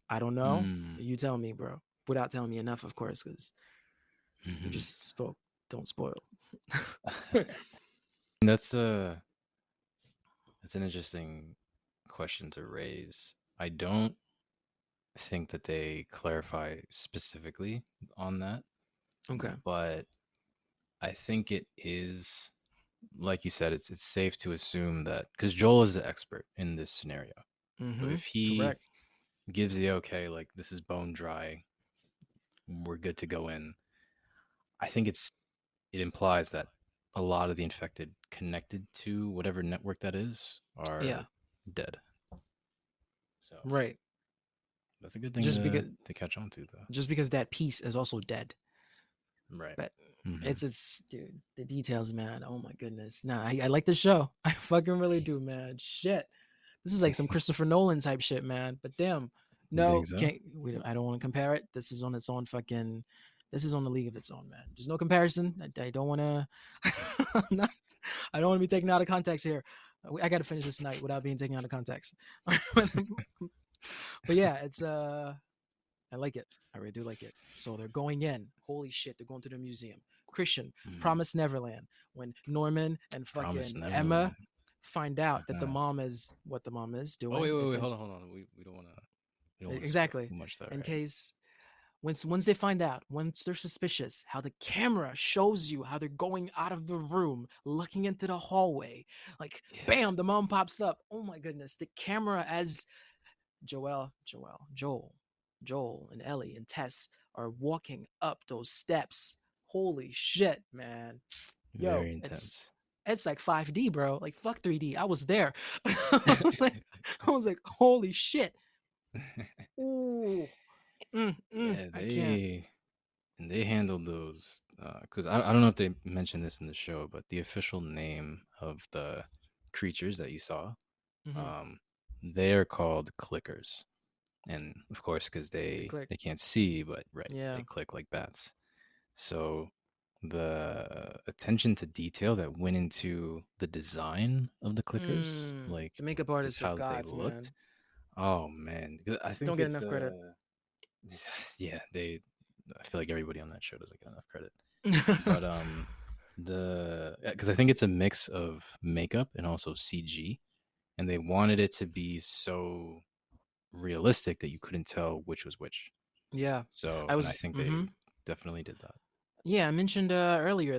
I don't know. Mm. You tell me, bro. Without telling me enough, of course, because you Hmm. just spoke. Don't spoil. That's a that's an interesting question to raise. I don't think that they clarify specifically on that, Okay. but I think it is, like you said, it's safe to assume that because Joel is the expert in this scenario. So Mm-hmm. if he Correct. gives the okay, like this is bone dry, we're good to go in. I think it implies that a lot of the infected connected to whatever network that is Yeah. are dead. So Right. that's a good thing Just because to catch on to, though. just because that piece is also dead. Right. But Hmm. it's dude, the details, man. Oh my goodness. Nah, I like the show. I fucking really do, man. Shit. This is like some Christopher Nolan type shit, man. But damn, You think no, so? can't. I don't want to compare it. This is on its own fucking. This is on the league of its own, man. There's no comparison. I don't want to. I don't want to be taken out of context here. I got to finish this night without being taken out of context. But yeah, it's I like it. I really do like it. So they're going in. Holy shit, they're going to the museum. Christian, Mm. Promise Neverland. When Norman and Promise fucking Emma Neverland. find out that the Uh-huh. mom is what the mom is Oh wait, doing. wait, If wait, and hold on. We don't want to spoil exactly, too much, though, in right? case once they find out, once they're suspicious, how the camera shows you how they're going out of the room, looking into the hallway, like Yeah. bam, the mom pops up. Oh my goodness, the camera as Joel, and Ellie and Tess are walking up those steps. Holy shit, man. Yo, Very it's intense. it's like 5D, bro. Like fuck 3D. I was there. Like, I was like, holy shit. Ooh. Yeah, I can't. they handled those because I don't know if they mentioned this in the show, but the official name of the creatures that you saw, Mm-hmm. um, they are called clickers, and of course, because They click. they can't see, but right, they Yeah. click like bats. So the attention to detail that went into the design of the clickers, like The makeup just artists are how they gods, looked. man. Oh man, 'cause I Don't think get it's enough credit. yeah, they I feel like everybody on that show doesn't get enough credit. But the because I think it's a mix of makeup and also CG, and they wanted it to be so realistic that you couldn't tell which was which. Yeah. So, I and I was think they definitely did that. Yeah, I mentioned earlier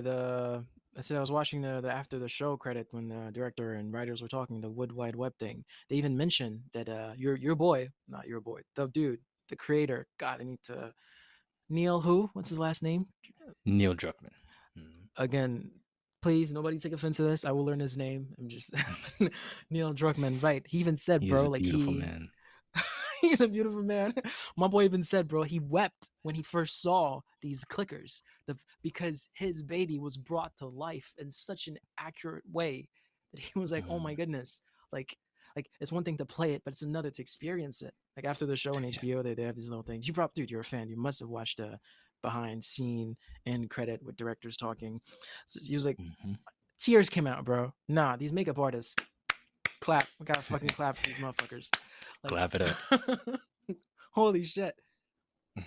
I said I was watching the after the show credit when the director and writers were talking the Wood Wide Web thing. They even mentioned that your boy, not your boy, the dude, the creator. God, I need to Neil who? What's his last name? Neil Druckmann. Mhm. Again, please nobody take offense to this. I will learn his name. I'm just Neil Druckmann, right? He even said, He is bro, a like beautiful man. he's a beautiful man. My boy even said, bro, he wept when he first saw these clickers because his baby was brought to life in such an accurate way that he was like, oh my Mhm. goodness. Like, like it's one thing to play it, but it's another to experience it. Like after the show on Yeah. HBO, they have these little things. You probably, dude, you're a fan. You must have watched a behind scene end credit with directors talking. So he was like, Mhm. tears came out, bro. Nah, these makeup artists, clap. We gotta fucking clap for these motherfuckers. Like, Clap it up. holy shit.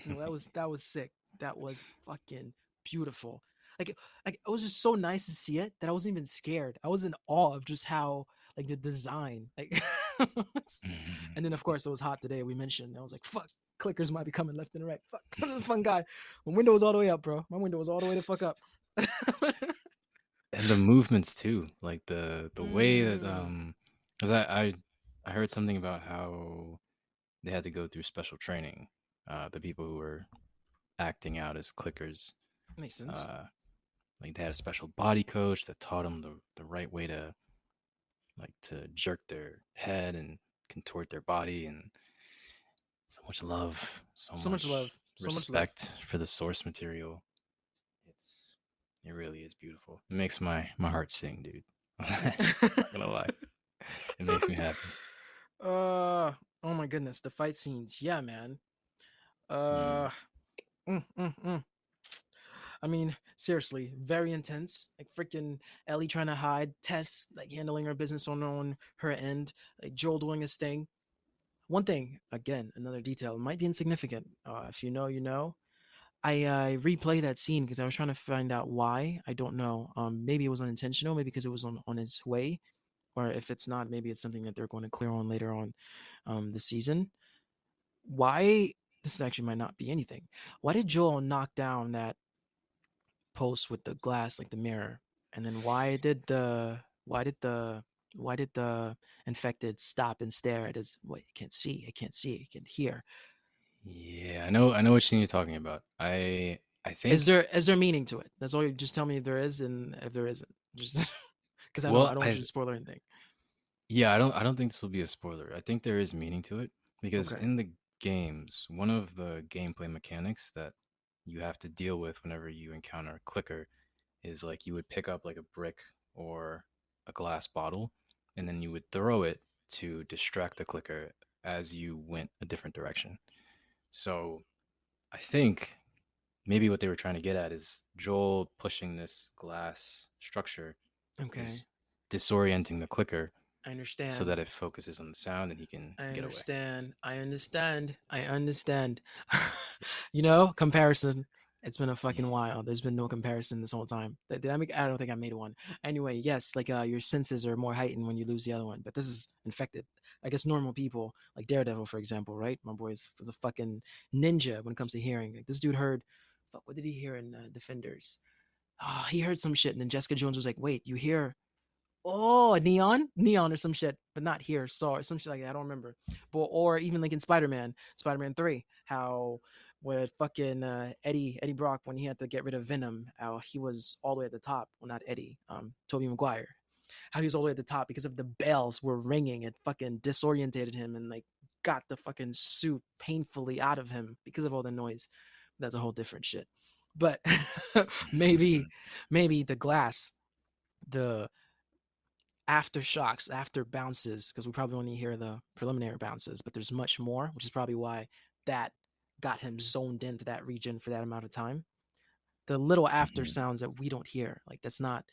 No, that was sick. That was fucking beautiful. Like, like it was just so nice to see it that I wasn't even scared. I was in awe of just how like the design. Like, Mhm. and then of course it was hot today. We mentioned. I was like, fuck, clickers might be coming left and right. Fuck, this is a fun guy. My window was all the way up, bro. My window was all the way the fuck up. And the movements too, like the way that mm, because I heard something about how they had to go through special training. The people who were acting out as clickers, makes sense. uh, like they had a special body coach that taught them the right way to like to jerk their head and contort their body, and so much love, so So much much love. So much love. respect for the source material. It's it really is beautiful. It makes my heart sing, dude. I'm not gonna lie. It makes me happy. Oh my goodness, the fight scenes. Yeah, man. Uh, Mm. mm. I mean, seriously, very intense. Like freaking Ellie trying to hide, Tess like handling her business on her end, like Joel doing his thing. One thing, again, another detail, it might be insignificant. If you know, you know. I replayed that scene because I was trying to find out why. I don't know. Maybe it was unintentional. Maybe because it was on his way, or if it's not, maybe it's something that they're going to clear on later on the season. Why? This actually might not be anything. Why did Joel knock down that post with the glass, like the mirror, and then why did the infected stop and stare at his? What? I can't see. I can't see. I can hear. Yeah, I know what scene you're talking about. I think Is there meaning to it? That's all. You just tell me if there is, and if there isn't, just because I well, don't want you I to spoil anything. yeah, I don't think this will be a spoiler. I think there is meaning to it because Okay. in the games, one of the gameplay mechanics that you have to deal with whenever you encounter a clicker is like you would pick up like a brick or a glass bottle and then you would throw it to distract the clicker as you went a different direction. So I think maybe what they were trying to get at is Joel pushing this glass structure Okay. is disorienting the clicker I so understand. that it focuses on the sound and he can I get away. understand. I understand. I understand. You know, comparison. It's been a fucking Yeah. while. There's been no comparison this whole time. Did I make? I don't think I made one. Anyway, yes, like your senses are more heightened when you lose the other one, but this is infected. I guess normal people, like Daredevil, for example, right? My boy was a fucking ninja when it comes to hearing. Like this dude heard, fuck, what did he hear in Defenders? Oh, he heard some shit, and then Jessica Jones was like, "Wait, you hear oh, neon or some shit, but not here. Saw or some shit like that. I don't remember. But or even like in Spider Man 3, how with fucking Eddie Brock when he had to get rid of Venom, how he was all the way at the top. Well, not Eddie, Tobey Maguire. How he was all the way at the top because of the bells were ringing. It fucking disorientated him and like got the fucking suit painfully out of him because of all the noise. That's a whole different shit. But maybe maybe the glass, the aftershocks, after bounces, because we probably only hear the preliminary bounces, but there's much more, which is probably why that got him zoned into that region for that amount of time. The little after Mhm. sounds that we don't hear, like that's not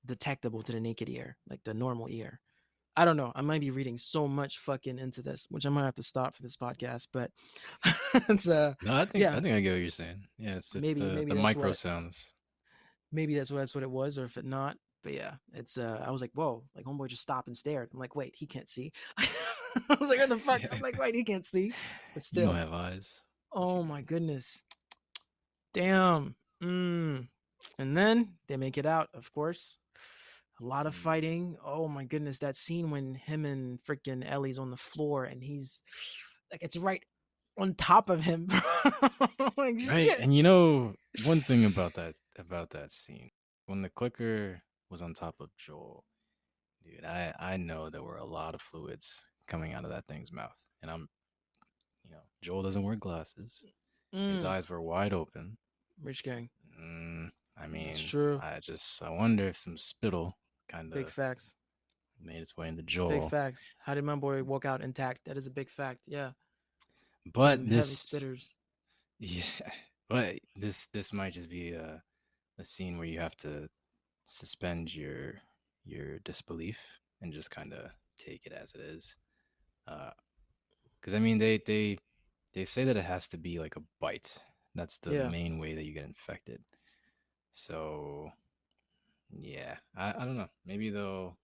detectable to the naked ear, like the normal ear. I don't know. I might be reading so much fucking into this, which I might have to stop for this podcast. But it's No, I yeah, think I get what you're saying. Yeah, it's maybe the that's micro what sounds. that's what it was, or if it not. But yeah, it's I was like, whoa, like homeboy just stopped and stared. I'm like, wait, he can't see. I was like, what the fuck? I'm Yeah. like, wait, he can't see. But You don't still, have eyes. What you oh my mean? goodness, damn. And then they make it out, of course. A lot of Mm. fighting. Oh my goodness, that scene when him and freaking Ellie's on the floor and he's like, it's right on top of him. Like Right. shit. And you know, one thing about that scene, when the clicker was on top of Joel, dude, I know there were a lot of fluids coming out of that thing's mouth. And Joel doesn't wear glasses. His Mm, eyes were wide open. rich gang. I That's mean, true. I wonder if some spittle kind Big of facts. made its way into Big Joel. facts. How did my boy walk out intact? That is a big fact. Yeah. Some But heavy this, spitters. yeah, but this might just be a scene where you have to suspend your disbelief and just kind of take it as it is. Because I mean, they say that it has to be like a bite. That's the Yeah. main way that you get infected. So yeah, I don't know. Maybe they'll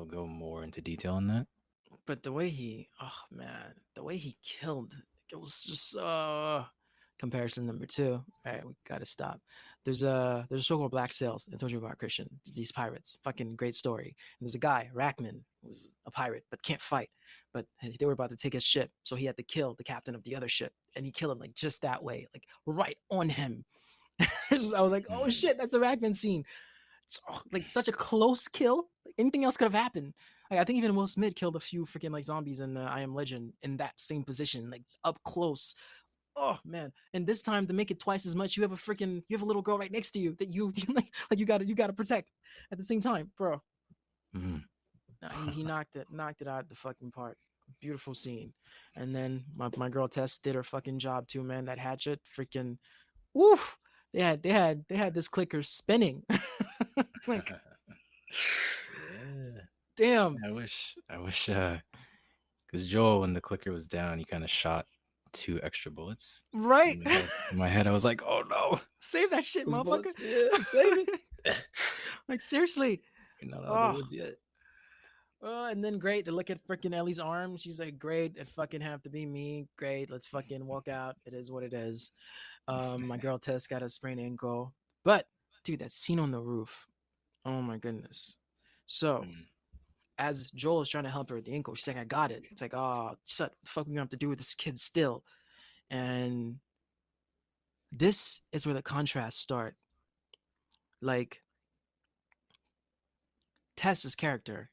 go more into detail on that. But the way he, oh man, the way he killed, it was just comparison number two. All right, we gotta stop. There's a show called Black Sails. I told you about Christian. These pirates, fucking great story. And there's a guy, Rackman, who's a pirate but can't fight. But they were about to take his ship, so he had to kill the captain of the other ship, and he killed him like just that way, like right on him. I was like, oh Mm. shit, that's the Rackman scene. It's like such a close kill. Like, anything else could have happened. Like, I think even Will Smith killed a few freaking like zombies in I Am Legend in that same position, like up close. oh man. And this time to make it twice as much, you have a little girl right next to you that like you gotta protect at the same time, bro. Mm. Nah, he knocked it out the fucking park. Beautiful scene. And then my girl Tess did her fucking job too, man. That hatchet, freaking woof. They had this clicker spinning. Like, Yeah. damn. I wish because Joel, when the clicker was down, he kind of shot two extra bullets Right? in my head. In my head, I was like, "Oh no, Save that shit, those motherfucker. bullets! Yeah, save it! Like seriously. You're not out of the Oh, woods yet." and then great to look at freaking Ellie's arm. She's like, great, it fucking have to be me. Great, let's fucking walk out. It is what it is. My girl Tess got a sprained ankle. But dude, that scene on the roof. Oh my goodness. So Mm. as Joel is trying to help her with the ankle, she's like, I got it. It's like, oh, shut the fuck we gonna have to do with this kid still. And this is where the contrasts start. Like Tess's character,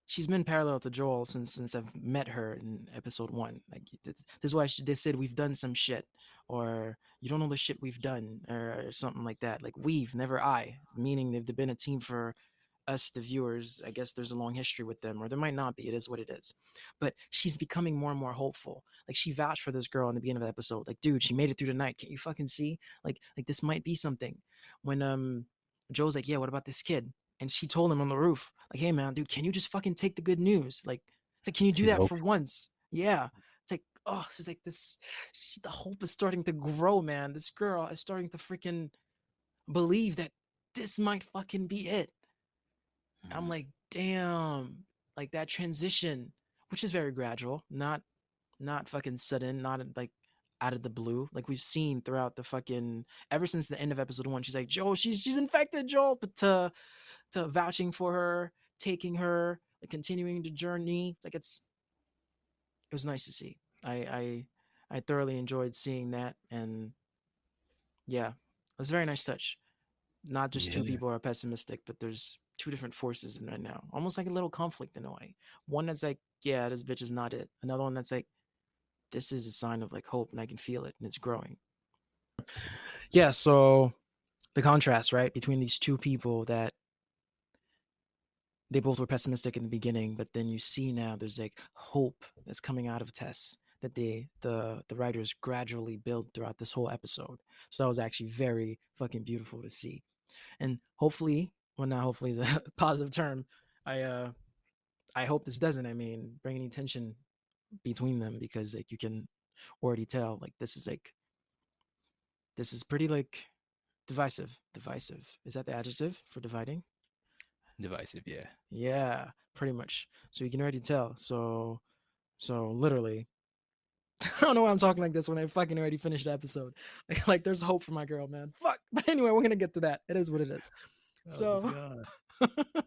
she's been parallel to Joel since I've met her in episode one. Like this is why they said we've done some shit, or you don't know the shit we've done, or something like that. Like we've, never I, meaning they've been a team for us, the viewers. I guess there's a long history with them, or there might not be. It is what it is. But she's becoming more and more hopeful. Like she vouched for this girl in the beginning of the episode. Like, dude, she made it through the night. Can't you fucking see? Like this might be something. When Joe's like, yeah, what about this kid? And she told him on the roof, like, hey man, dude, can you just fucking take the good news? Like, it's like, can you do She's that for hopeful. once? Yeah. It's like, oh, she's like this. The hope is starting to grow, man. This girl is starting to freaking believe that this might fucking be it. I'm Mm. like, damn, like that transition, which is very gradual, not fucking sudden, not like out of the blue, like we've seen throughout the fucking ever since the end of episode one. She's like, Joel, she's infected, Joel, but to vouching for her, taking her, like continuing the journey. It's like it was nice to see. I thoroughly enjoyed seeing that, and yeah, it was a very nice touch. Not just two Yeah, people are pessimistic, but there's two different forces in right now. Almost like a little conflict in a way. One that's like, yeah, this bitch is not it. Another one that's like, this is a sign of like hope and I can feel it and it's growing. Yeah, so the contrast, right, between these two people that they both were pessimistic in the beginning, but then you see now there's like hope that's coming out of Tess that the writers gradually build throughout this whole episode. So that was actually very fucking beautiful to see. And hopefully, well, not hopefully is a positive term. I uh I hope this doesn't. I mean, bring any tension between them because like you can already tell like this is pretty like divisive. Divisive, is that the adjective for dividing? divisive. Yeah, Yeah, pretty much. So you can already tell. So literally, I don't know why I'm talking like this when I fucking already finished the episode. Like there's hope for my girl, man. Fuck. But anyway, we're gonna get to that. It is what it is. oh, this So guy.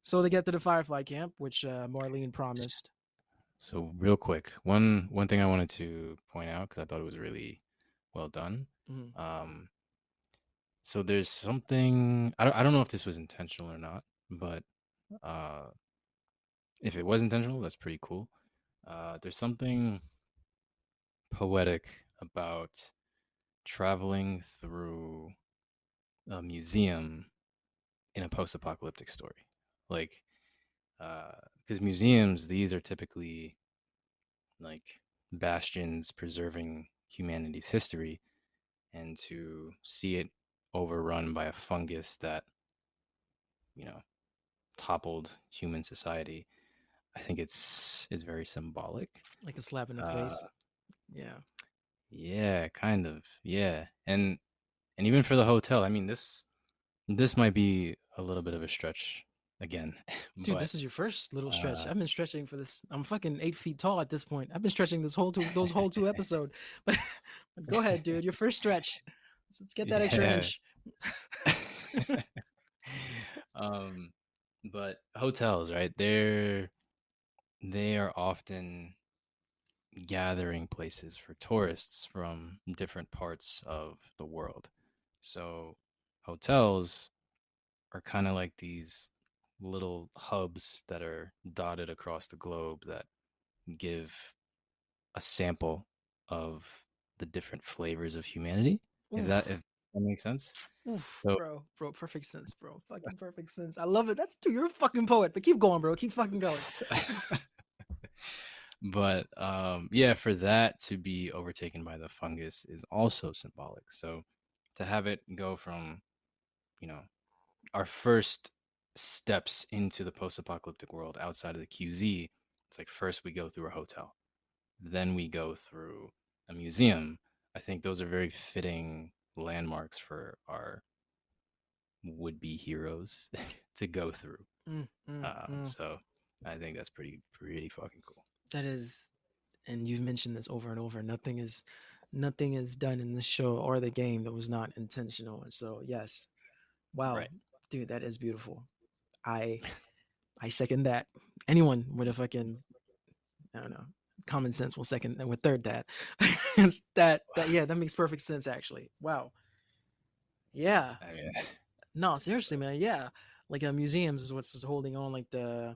so they get to the Firefly camp, which Marlene S- promised. So real quick, one thing I wanted to point out because I thought it was really well done. Mhm. Um, so there's something I don't know if this was intentional or not, but uh, if it was intentional, that's pretty cool. There's something poetic about traveling through a museum in a post-apocalyptic story, like because museums these are typically like bastions preserving humanity's history, and to see it overrun by a fungus that you know toppled human society, I think it's very symbolic. Like a slap in the uh face. Yeah. yeah, kind of, yeah. And even for the hotel, I mean, this might be a little bit of a stretch again, Dude, but this is your first little stretch. uh I've been stretching for this. I'm fucking 8 feet tall at this point. I've been stretching those whole two episode. But, but go ahead, dude. Your first stretch. Let's get that extra yeah. inch. um but hotels, right, they are often gathering places for tourists from different parts of the world. So hotels are kind of like these little hubs that are dotted across the globe that give a sample of the different flavors of humanity. If Oof. that makes sense. Oof, So, bro, perfect sense, bro. Fucking perfect sense. I love it. That's dude, you're a fucking poet. But keep going, bro. Keep fucking going. but yeah, for that to be overtaken by the fungus is also symbolic. So to have it go from, you know, our first steps into the post-apocalyptic world outside of the QZ, it's like first we go through a hotel, then we go through a museum. I think those are very fitting landmarks for our would-be heroes to go through. Mm, mm, mm. So I think that's pretty fucking cool. That is, and you've mentioned this over and over. Nothing is done in the show or the game that was not intentional. And so, yes, wow, Right. dude, that is beautiful. I I second that. Anyone with a fucking, I don't know, common sense will second and would third that. That yeah, that makes perfect sense actually. Wow. Yeah. I mean, No, seriously, man. Yeah. Like museums is what's holding on like the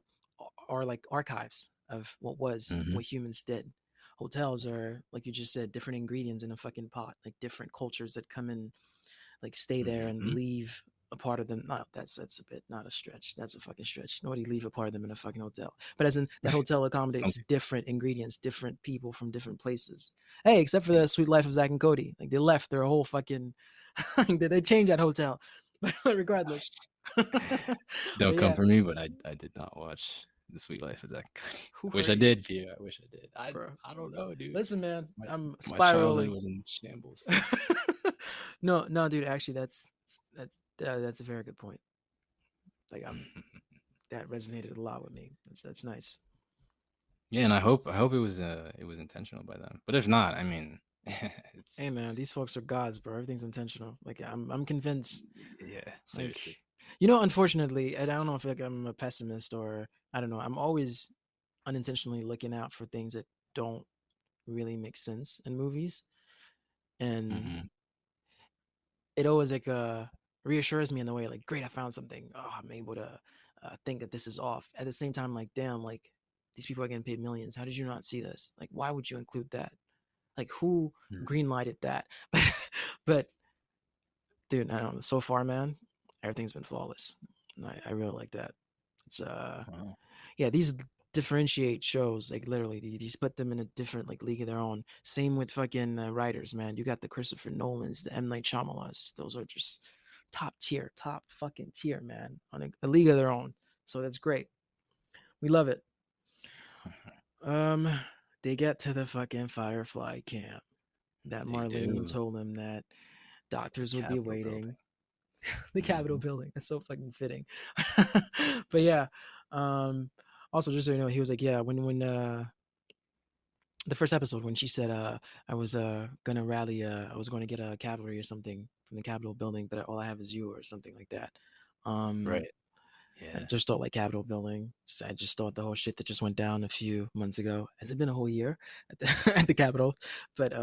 are like archives of what was, mhm, what humans did. Hotels are, like you just said, different ingredients in a fucking pot, like different cultures that come in, like stay there and mhm. leave a part of them. No, that's a bit not a stretch. That's a fucking stretch. Nobody leave a part of them in a fucking hotel. But as in that hotel accommodates Some different ingredients, different people from different places. Hey, except for the people Sweet Life of Zach and Cody, like they left their whole fucking. They changed that hotel, but regardless. But don't come yeah, for me, but I did not watch The Sweet Life of Zach. who I wish I hurt you, did, Pierre. I wish I did. bro? I don't know, dude. Listen, man, My I'm my childhood spiraling. was in shambles. No, no, dude. Actually, that's a very good point. Like that resonated a lot with me. That's nice. Yeah, and I hope it was intentional by them. But if not, I mean, Hey it's man, these folks are gods, bro. Everything's intentional. Like I'm convinced. yeah, Like, seriously. unfortunately, I don't know if like I'm a pessimist or I don't know. I'm always unintentionally looking out for things that don't really make sense in movies, and Hmm. it always like reassures me in the way like, great, I found something. Oh, I'm able to think that this is off. At the same time, like, damn, like these people are getting paid millions. How did you not see this? Like, why would you include that? Like, who greenlighted that? But dude, I don't know. So far, man, everything's been flawless. I really like that. It's Wow. yeah, these differentiate shows like literally these put them in a different like league of their own. Same with fucking writers, man. You got the Christopher Nolans, the M Night Shyamalas. Those are just top tier, top fucking tier, man, on a league of their own. So that's great. We love it. Um, they get to the fucking Firefly camp. That They Marlene do. told them that The doctors would be Capitol waiting. building. The Capitol Hmm. building. That's so fucking fitting. But yeah. Um, also, just so you know, he was like, yeah, when the first episode when she said I was gonna rally I was going to get a cavalry or something from the Capitol building, but all I have is you or something like that. Um, Right. I Yeah. just thought like Capitol building. I just thought the whole shit that just went down a few months ago. Has it been a whole year at the at the Capitol? But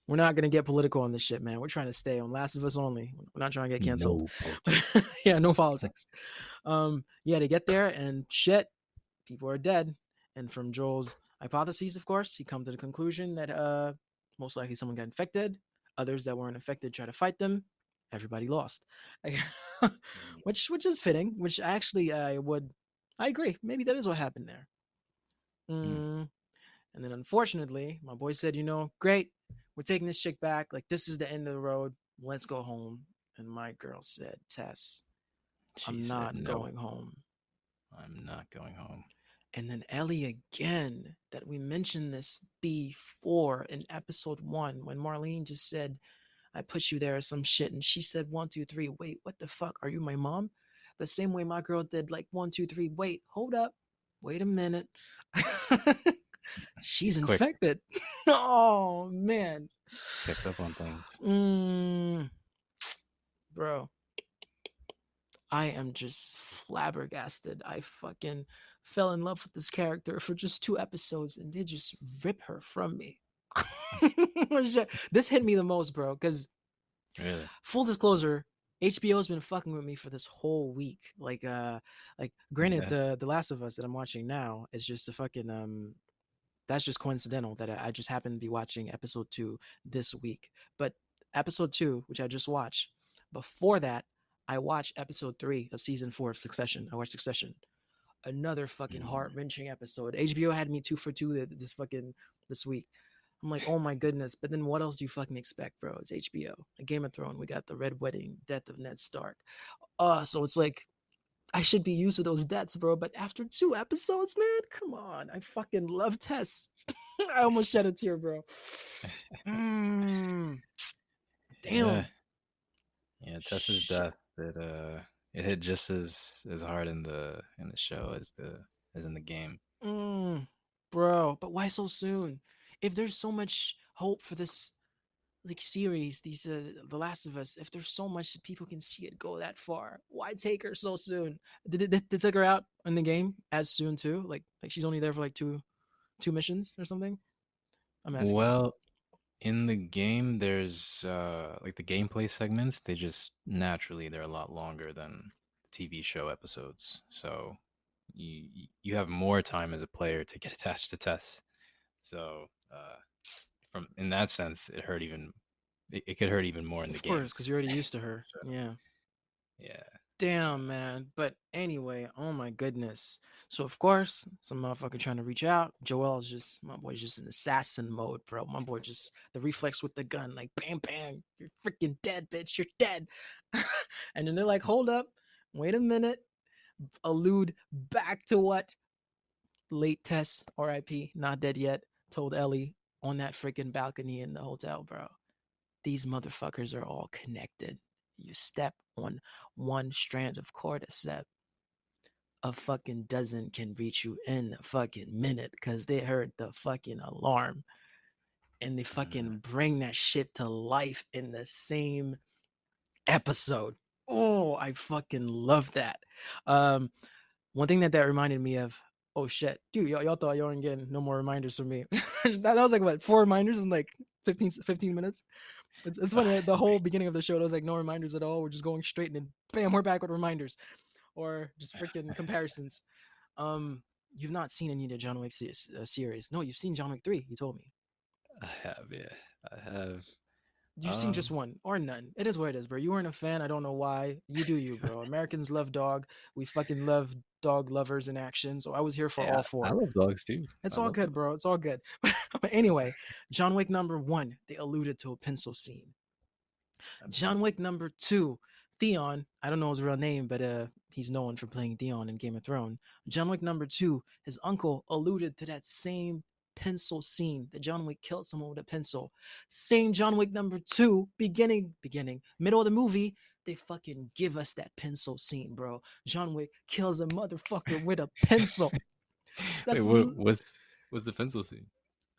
we're not gonna get political on this shit, man. We're trying to stay on Last of Us only. We're not trying to get canceled. No politics. Yeah, no politics. Yeah, to get there and shit, people are dead. And from Joel's hypotheses, of course, he come to the conclusion that most likely someone got infected. Others that weren't infected try to fight them. Everybody lost, which is fitting. Which actually I agree. Maybe that is what happened there. Mm, Mm. And then unfortunately, my boy said, great, we're taking this chick back. Like this is the end of the road. Let's go home. And my girl said, Tess, she I'm said not no. going home. I'm not going home. And then Ellie again, that we mentioned this before in episode 1 when Marlene just said, I put you there or some shit. And she said, 1, 2, 3, wait, what the fuck? Are you my mom? The same way my girl did, like, 1, 2, 3, wait, hold up. Wait a minute. She's She's quick. infected. Oh, man. Picks up on things. Mm, bro, I am just flabbergasted. I fucking fell in love with this character for just 2 episodes and they just rip her from me. This hit me the most, bro, because Really. full disclosure, HBO's been fucking with me for this whole week. Like granted, Yeah. the Last of Us that I'm watching now is just a fucking that's just coincidental that I just happened to be watching episode 2 this week. But episode 2, which I just watched, before that, I watched episode 3 of season 4 of Succession. I watched Succession. Another fucking Mm. heart wrenching episode. HBO had me 2 for 2 this week. I'm like, oh my goodness. But then what else do you fucking expect, bro? It's HBO. A Game of Thrones. We got the Red Wedding, Death of Ned Stark. So it's like I should be used to those deaths, bro. But after 2 episodes, man, come on. I fucking love Tess. I almost shed a tear, bro. Mm, Yeah, damn. yeah. Tessa's Shit. death, it hit just as hard in the show as in the game. Mm, bro, but why so soon? If there's so much hope for this like series, these The Last of Us, if there's so much that people can see it go that far, why take her so soon? Did they take her out in the game as soon too? Like she's only there for like two missions or something? I'm asking. Well, in the game, there's like the gameplay segments. They just naturally they're a lot longer than TV show episodes. So you have more time as a player to get attached to Tess. So from in that sense, it could hurt even more in the Of course, because games. you're already used to her. So Yeah. yeah, Damn, man. But anyway, oh my goodness. So of course, some motherfucker trying to reach out. Joel's just my boy's just in assassin mode, bro. My boy just the reflex with the gun, like bam, bam, you're freaking dead, bitch. You're dead. And then they're like, hold up, wait a minute. Allude back to what late Tess, R.I.P., not dead yet, told Ellie on that freaking balcony in the hotel, bro. These motherfuckers are all connected. You step on one strand of cordyceps, a fucking dozen can reach you in a fucking minute because they heard the fucking alarm and they mm, fucking bring that shit to life in the same episode. Oh, I fucking love that. Um, One thing that reminded me of, oh shit, dude, y'all thought y'all weren't getting no more reminders from me. That was like what, 4 reminders in like 15 minutes? It's funny. The whole beginning of the show, there was like no reminders at all. We're just going straight and then bam, we're back with reminders or just freaking comparisons. Um, you've not seen any of the John Wick series. No, you've seen John Wick 3. You told me. I have, yeah, I have. You've seen just Um, one or none. It is what it is, bro. You weren't a fan. I don't know why. You do you, bro. Americans love dog. We fucking love dog lovers in action. So I was here for yeah, all I four. love dogs too. It's I all love good, dogs. bro. It's all good. But anyway, John Wick number 1, they alluded to a pencil scene. I've been John Wick number 2, Theon, I don't know his real name, but he's known for playing Theon in Game of Thrones. John Wick number 2, his uncle alluded to that same pencil scene that John Wick killed someone with a pencil. Same John Wick number 2, middle of the movie, they fucking give us that pencil scene, bro. John Wick kills a motherfucker with a pencil. Wait, That's what's the pencil scene?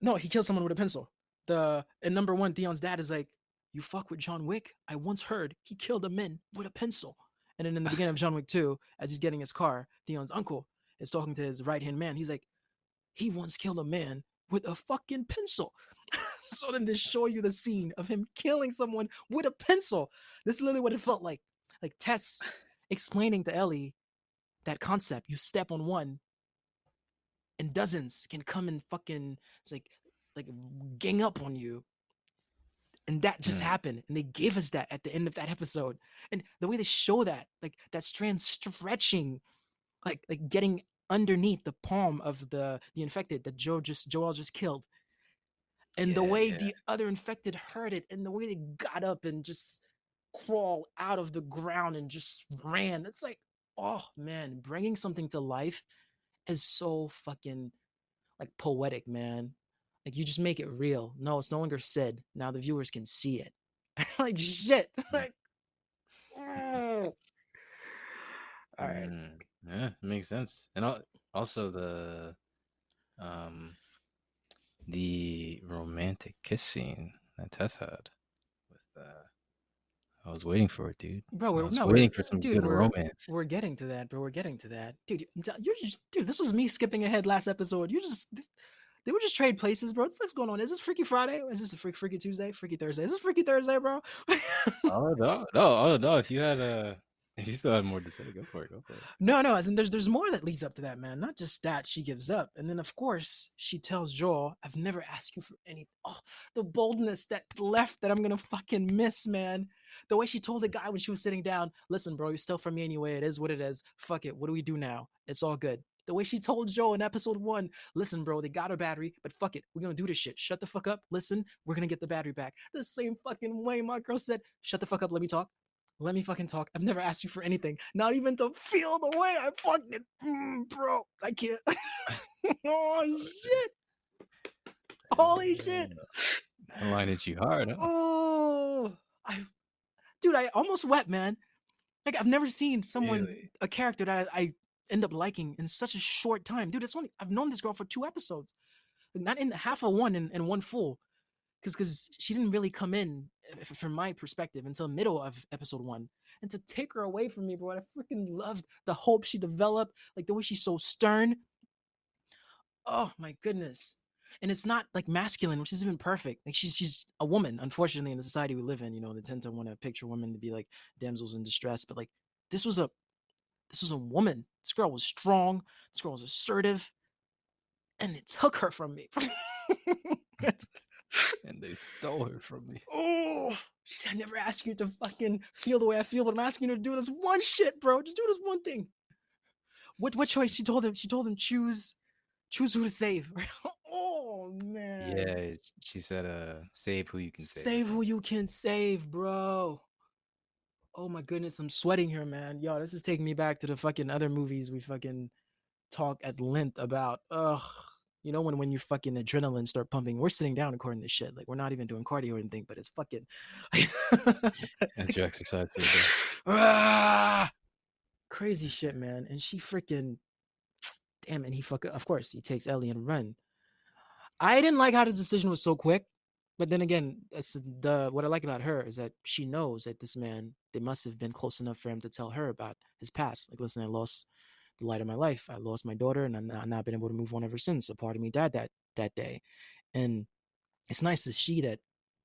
No, he kills someone with a pencil. The in number 1, Theon's dad is like, "You fuck with John Wick? I once heard he killed a man with a pencil." And then in the beginning of John Wick 2, as he's getting his car, Theon's uncle is talking to his right hand man. He's like, "He once killed a man with a fucking pencil." So then they show you the scene of him killing someone with a pencil. This is literally what it felt like Tess explaining to Ellie that concept. You step on one, and dozens can come and fucking it's like gang up on you, and that just Mm, happened, and they gave us that at the end of that episode, and the way they show that, like that strand stretching, like getting underneath the palm of the infected that Joel just killed, and the yeah, way yeah. the other infected heard it, and the way they got up and just crawl out of the ground and just ran. It's like, oh man, bringing something to life is so fucking like poetic, man. Like you just make it real. No, it's no longer said. Now the viewers can see it. Like shit. Mm, Like, oh. All right, yeah, it makes sense. And also um the romantic kiss scene that Tess had with I was waiting for it, dude. bro. I We're was no, waiting we're for some dude. good We're romance. we're getting to that, bro. We're getting to that, dude. You're just, dude. This was me skipping ahead last episode. You just they would just trade places, bro. What the fuck's going on? Is this Freaky Friday? Or is this a Freaky Tuesday? Freaky Thursday? Is this Freaky Thursday, bro? Oh no, no, oh no! If you had If you still have more to say, go for it. Go for it. No, no, as in there's more that leads up to that, man. Not just that she gives up, and then of course she tells Joel, "I've never asked you for anything." Oh, the boldness that left that I'm gonna fucking miss, man. The way she told the guy when she was sitting down, "Listen, bro, you're still for me anyway. It is what it is. Fuck it. What do we do now? It's all good." The way she told Joel in episode one, "Listen, bro, they got her battery, but fuck it, we're gonna do this shit. Shut the fuck up. Listen, we're gonna get the battery back." The same fucking way my girl said, "Shut the fuck up. Let me talk. Let me fucking talk. I've never asked you for anything. Not even to feel the way I fucking, bro. I can't." Oh shit! Holy shit! Damn. That line hit you hard, huh? Oh, I, dude, I almost wept, man. Like I've never seen someone, Really? a character that I end up liking in such a short time, dude. It's only I've known this girl for 2 episodes, like not in half of one and one full, because she didn't really come in from my perspective until middle of episode one. And to take her away from me, bro, I freaking loved the hope she developed, like the way she's so stern. Oh my goodness. And it's not like masculine, which is even perfect. Like she's a woman. Unfortunately, in the society we live in, they tend to want to picture women to be like damsels in distress. But like this was a this was a woman. This girl was strong. This girl was assertive, and it took her from me. And they stole her from me. Oh, she said, "I never asked you to fucking feel the way I feel, but I'm asking you to do this one shit, bro. Just do this one thing." What choice? She told him. She told him choose who to save. Oh man, Yeah, she said, save who you can save, I save who think. you can save, bro. Oh my goodness, I'm sweating here, man. Yo, this is taking me back to the fucking other movies we fucking talk at length about. Ugh. When you fucking adrenaline start pumping, we're sitting down recording this shit. Like we're not even doing cardio or anything, but it's fucking That's your exercise for the day. ah, crazy shit, man. And she freaking damn, and he fucking of course he takes Ellie and run. I didn't like how this decision was so quick, but then again, the what I like about her is that she knows that this man, they must have been close enough for him to tell her about his past. Like, listen, I lost the light of my life. I lost my daughter, and I've not been able to move on ever since. A part of me died that day, and it's nice to see that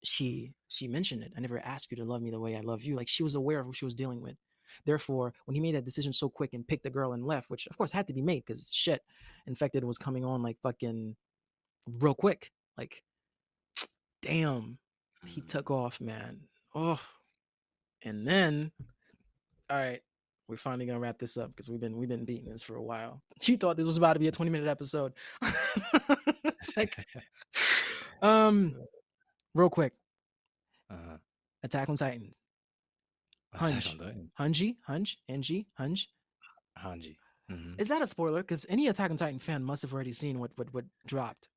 she mentioned it. "I never asked you to love me the way I love you." Like she was aware of what she was dealing with. Therefore, when he made that decision so quick and picked the girl and left, which of course had to be made because shit, infected was coming on like fucking real quick. Like, damn, he Mm. took off, man. Oh, and then, all right, we're finally gonna wrap this up because we've been beating this for a while. You thought this was about to be a 20-minute episode. It's like, um, real quick, Uh, Attack on Titan, Attack on Hunch, Titan. Angie, Hunch. Hanji. Hmm. Is that a spoiler? Because any Attack on Titan fan must have already seen what dropped.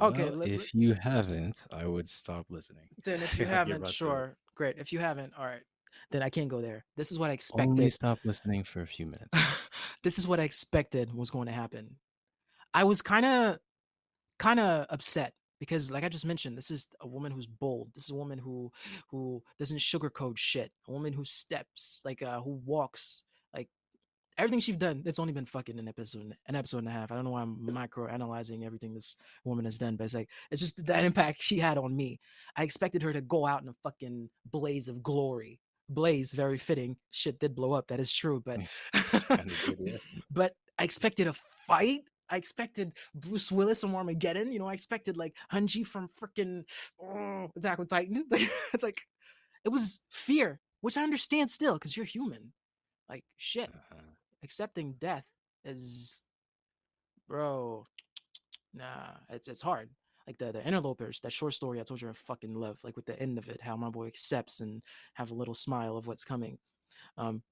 Okay, Well, if you haven't, I would stop listening. then if you Like you're haven't, about to sure, great. If you haven't, all right, then I can't go there. This is what I only expected. stop listening for a few minutes. This is what I expected was going to happen. I was kind of upset because, like I just mentioned, this is a woman who's bold. This is a woman who doesn't sugarcoat shit. A woman who steps, like who walks, like everything she's done. It's only been fucking an episode and a half. I don't know why I'm micro analyzing everything this woman has done, but it's just that impact she had on me. I expected her to go out in a fucking blaze of glory. Blaze, very fitting. Shit did blow up. That is true, but Kind of did, yeah. but I expected a fight. I expected Bruce Willis from Armageddon. I expected like Hanji from freaking Attack on Titan. It's like it was fear, which I understand still because you're human. Like shit, Uh-huh. accepting death is, bro. Nah, it's hard. Like the interlopers, that short story I told you I fucking love. Like with the end of it, how my boy accepts and have a little smile of what's coming. Um,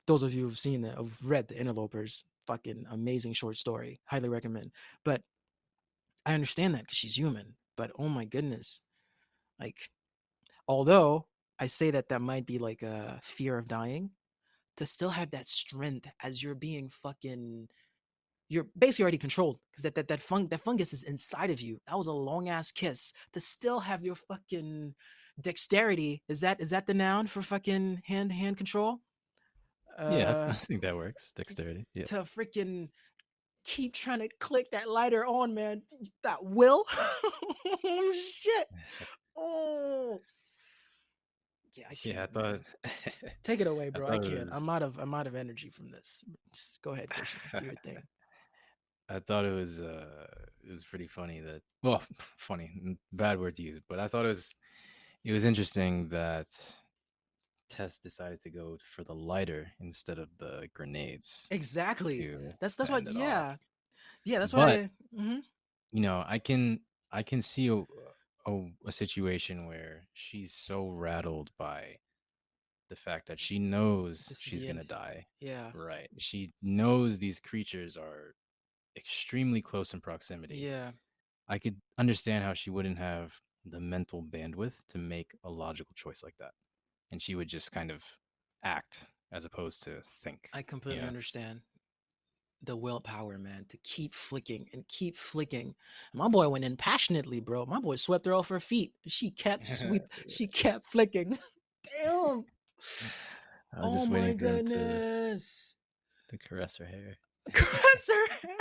those of you who've seen it, have read the interlopers, fucking amazing short story. Highly recommend. But I understand that because she's human. But oh my goodness, like although I say that might be like a fear of dying, to still have that strength as you're being fucking, you're basically already controlled because that fungus is inside of you. That was a long ass kiss. To still have your fucking dexterity, is that the noun for fucking hand control? Yeah, Uh I think that works. Dexterity. Yeah. to freaking keep trying to click that lighter on, man. That will. Oh shit. Oh, I Yeah, I can't, thought man. Take it away, I bro. I thought can't. it was I'm out of energy from this. Just go ahead, Christian. Do your thing. I thought it was pretty funny that well, funny, bad word to use, but I thought it was interesting that Tess decided to go for the lighter instead of the grenades Exactly. That's to what. end it off. Yeah, yeah. That's what But I. Hmm. you know, I can see a situation where she's so rattled by the fact that she knows This is she's the gonna end. die. Yeah, Right. She knows these creatures are extremely close in proximity. yeah. I could understand how she wouldn't have the mental bandwidth to make a logical choice like that. And she would just kind of act as opposed to think, I you completely know? understand the willpower, man, to keep flicking and keep flicking. My boy went in passionately, bro. My boy swept her off her feet. She kept sweep. She kept flicking. Damn. I was Oh just my waiting for him goodness. to caress her hair. Caress her hair.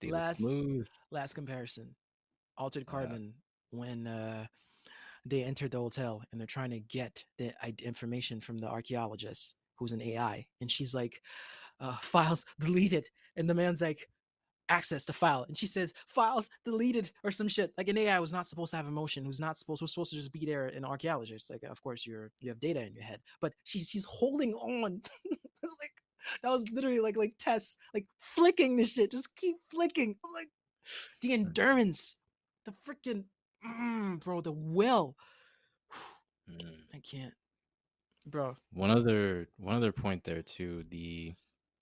They look Last smooth. last comparison. Altered Uh, Carbon when they entered the hotel and they're trying to get the information from the archaeologist who's an AI, and she's like, "Files deleted," and the man's like, "Access to file," and she says, "Files deleted," or some shit. Like an AI was not supposed to have emotion, who's supposed to just be there, an archaeologist. Like, of course, you have data in your head, but she's holding on. It's like that was literally like Tess like flicking this shit, just keep flicking. I was like, the endurance, the freaking, bro, the will. mm. I can't, bro. One other point there too. The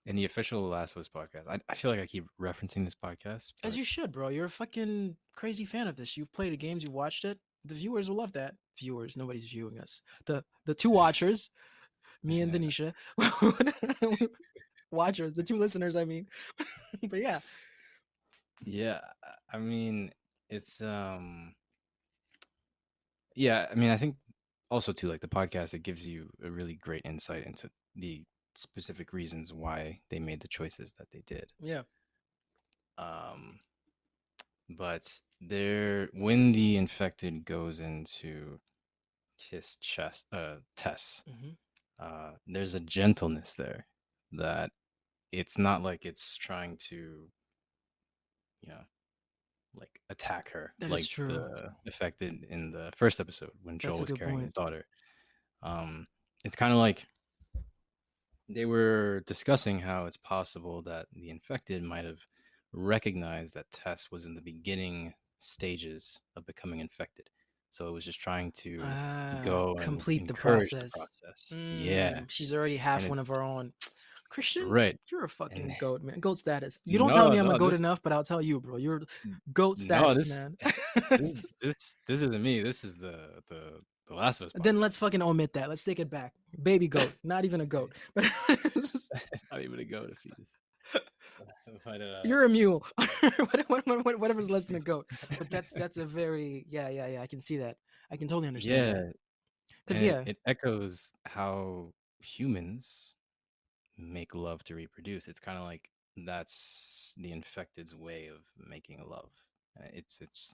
in the official Last of Us podcast, I feel like I keep referencing this podcast, As but you should, bro. You're a fucking crazy fan of this. You've played the games, you've watched it. The viewers will love that. Viewers, nobody's viewing us. The two watchers, me and Denisha, watchers, the two listeners. I mean, but yeah, yeah, I mean, it's yeah, I mean, I think also too like the podcast it gives you a really great insight into the specific reasons why they made the choices that they did. yeah. Um but there when the infected goes into his chest Tess, Hmm. there's a gentleness there that it's not like it's trying to, you know, like attack her That is like true. the affected in the first episode when That's Joel a was good carrying point. his daughter. It's kind of like they were discussing how it's possible that the infected might have recognized that Tess was in the beginning stages of becoming infected. So it was just trying to go and Complete the encourage the process. process. Yeah. She's already And half one of it's our own. Christian, right. you're a And fucking goat, man. Goat status. You don't tell no, me I'm a no, goat this enough, but I'll tell you, bro. You're goat no, status, man. this isn't me. This is the Last of Us Then let's podcast. fucking omit that. Let's take it back. Baby goat, not even a goat. But it's just, It's not even a go to fetus. But you're a mule. Whatever's less than a goat. But that's a very, yeah. I can see that. I can totally understand that. yeah, Cause and yeah, it echoes how humans make love to reproduce. It's kind of like that's the infected's way of making love. It's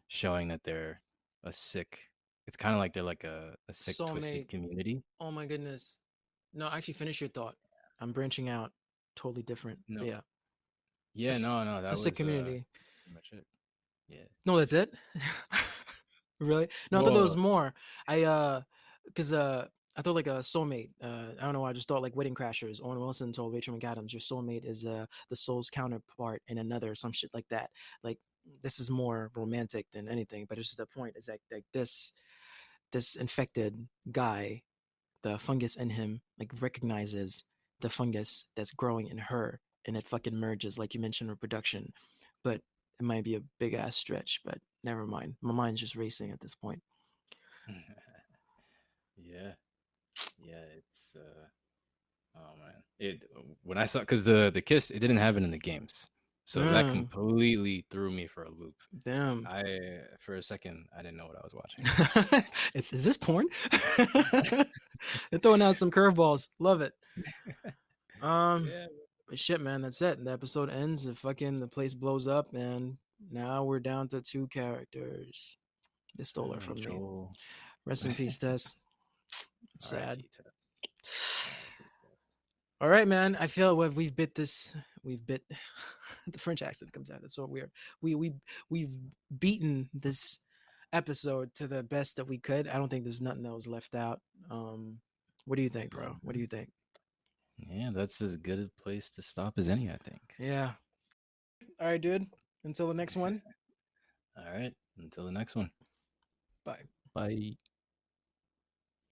showing that they're a sick. It's kind of like they're like a sick, twisted soulmate. community. Oh my goodness. No, actually, finish your thought. I'm branching out. Totally different. No, But yeah, a, yeah, no, a that sick was community. pretty much it. Yeah. No, that's it. Really? No, I thought there was Well, more. I because I thought like a soulmate. I don't know. I just thought like Wedding Crashers. Owen Wilson told Rachel McAdams, "Your soulmate is the soul's counterpart in another," some shit like that. Like this is more romantic than anything. But it's just the point is that like this infected guy, the fungus in him, like recognizes the fungus that's growing in her, and it fucking merges, like you mentioned, reproduction. But it might be a big ass stretch. But never mind. My mind's just racing at this point. yeah, yeah. It's oh man, it when I saw because the kiss it didn't happen in the games, so that Mm, completely threw me for a loop. damn. I for a second I didn't know what I was watching. Is this porn? They're throwing out some curveballs. Love it. Um, Yeah, but shit, man, that's it. The episode ends. The place blows up, and now we're down to two characters. They stole her from me. Joel. Rest in peace, Tess. Sad. R.I.P. Tess. R.I.P. Tess. All right, man. I feel we've bit this. We've bit. The French accent comes out. That's so weird. We've beaten this episode to the best that we could. I don't think there's nothing that was left out. What do you think, bro? What do Mhm. you think? Yeah, that's as good a place to stop as any, I think. Yeah. All right, dude. Until the next one. All right. Until the next one. Bye. Bye.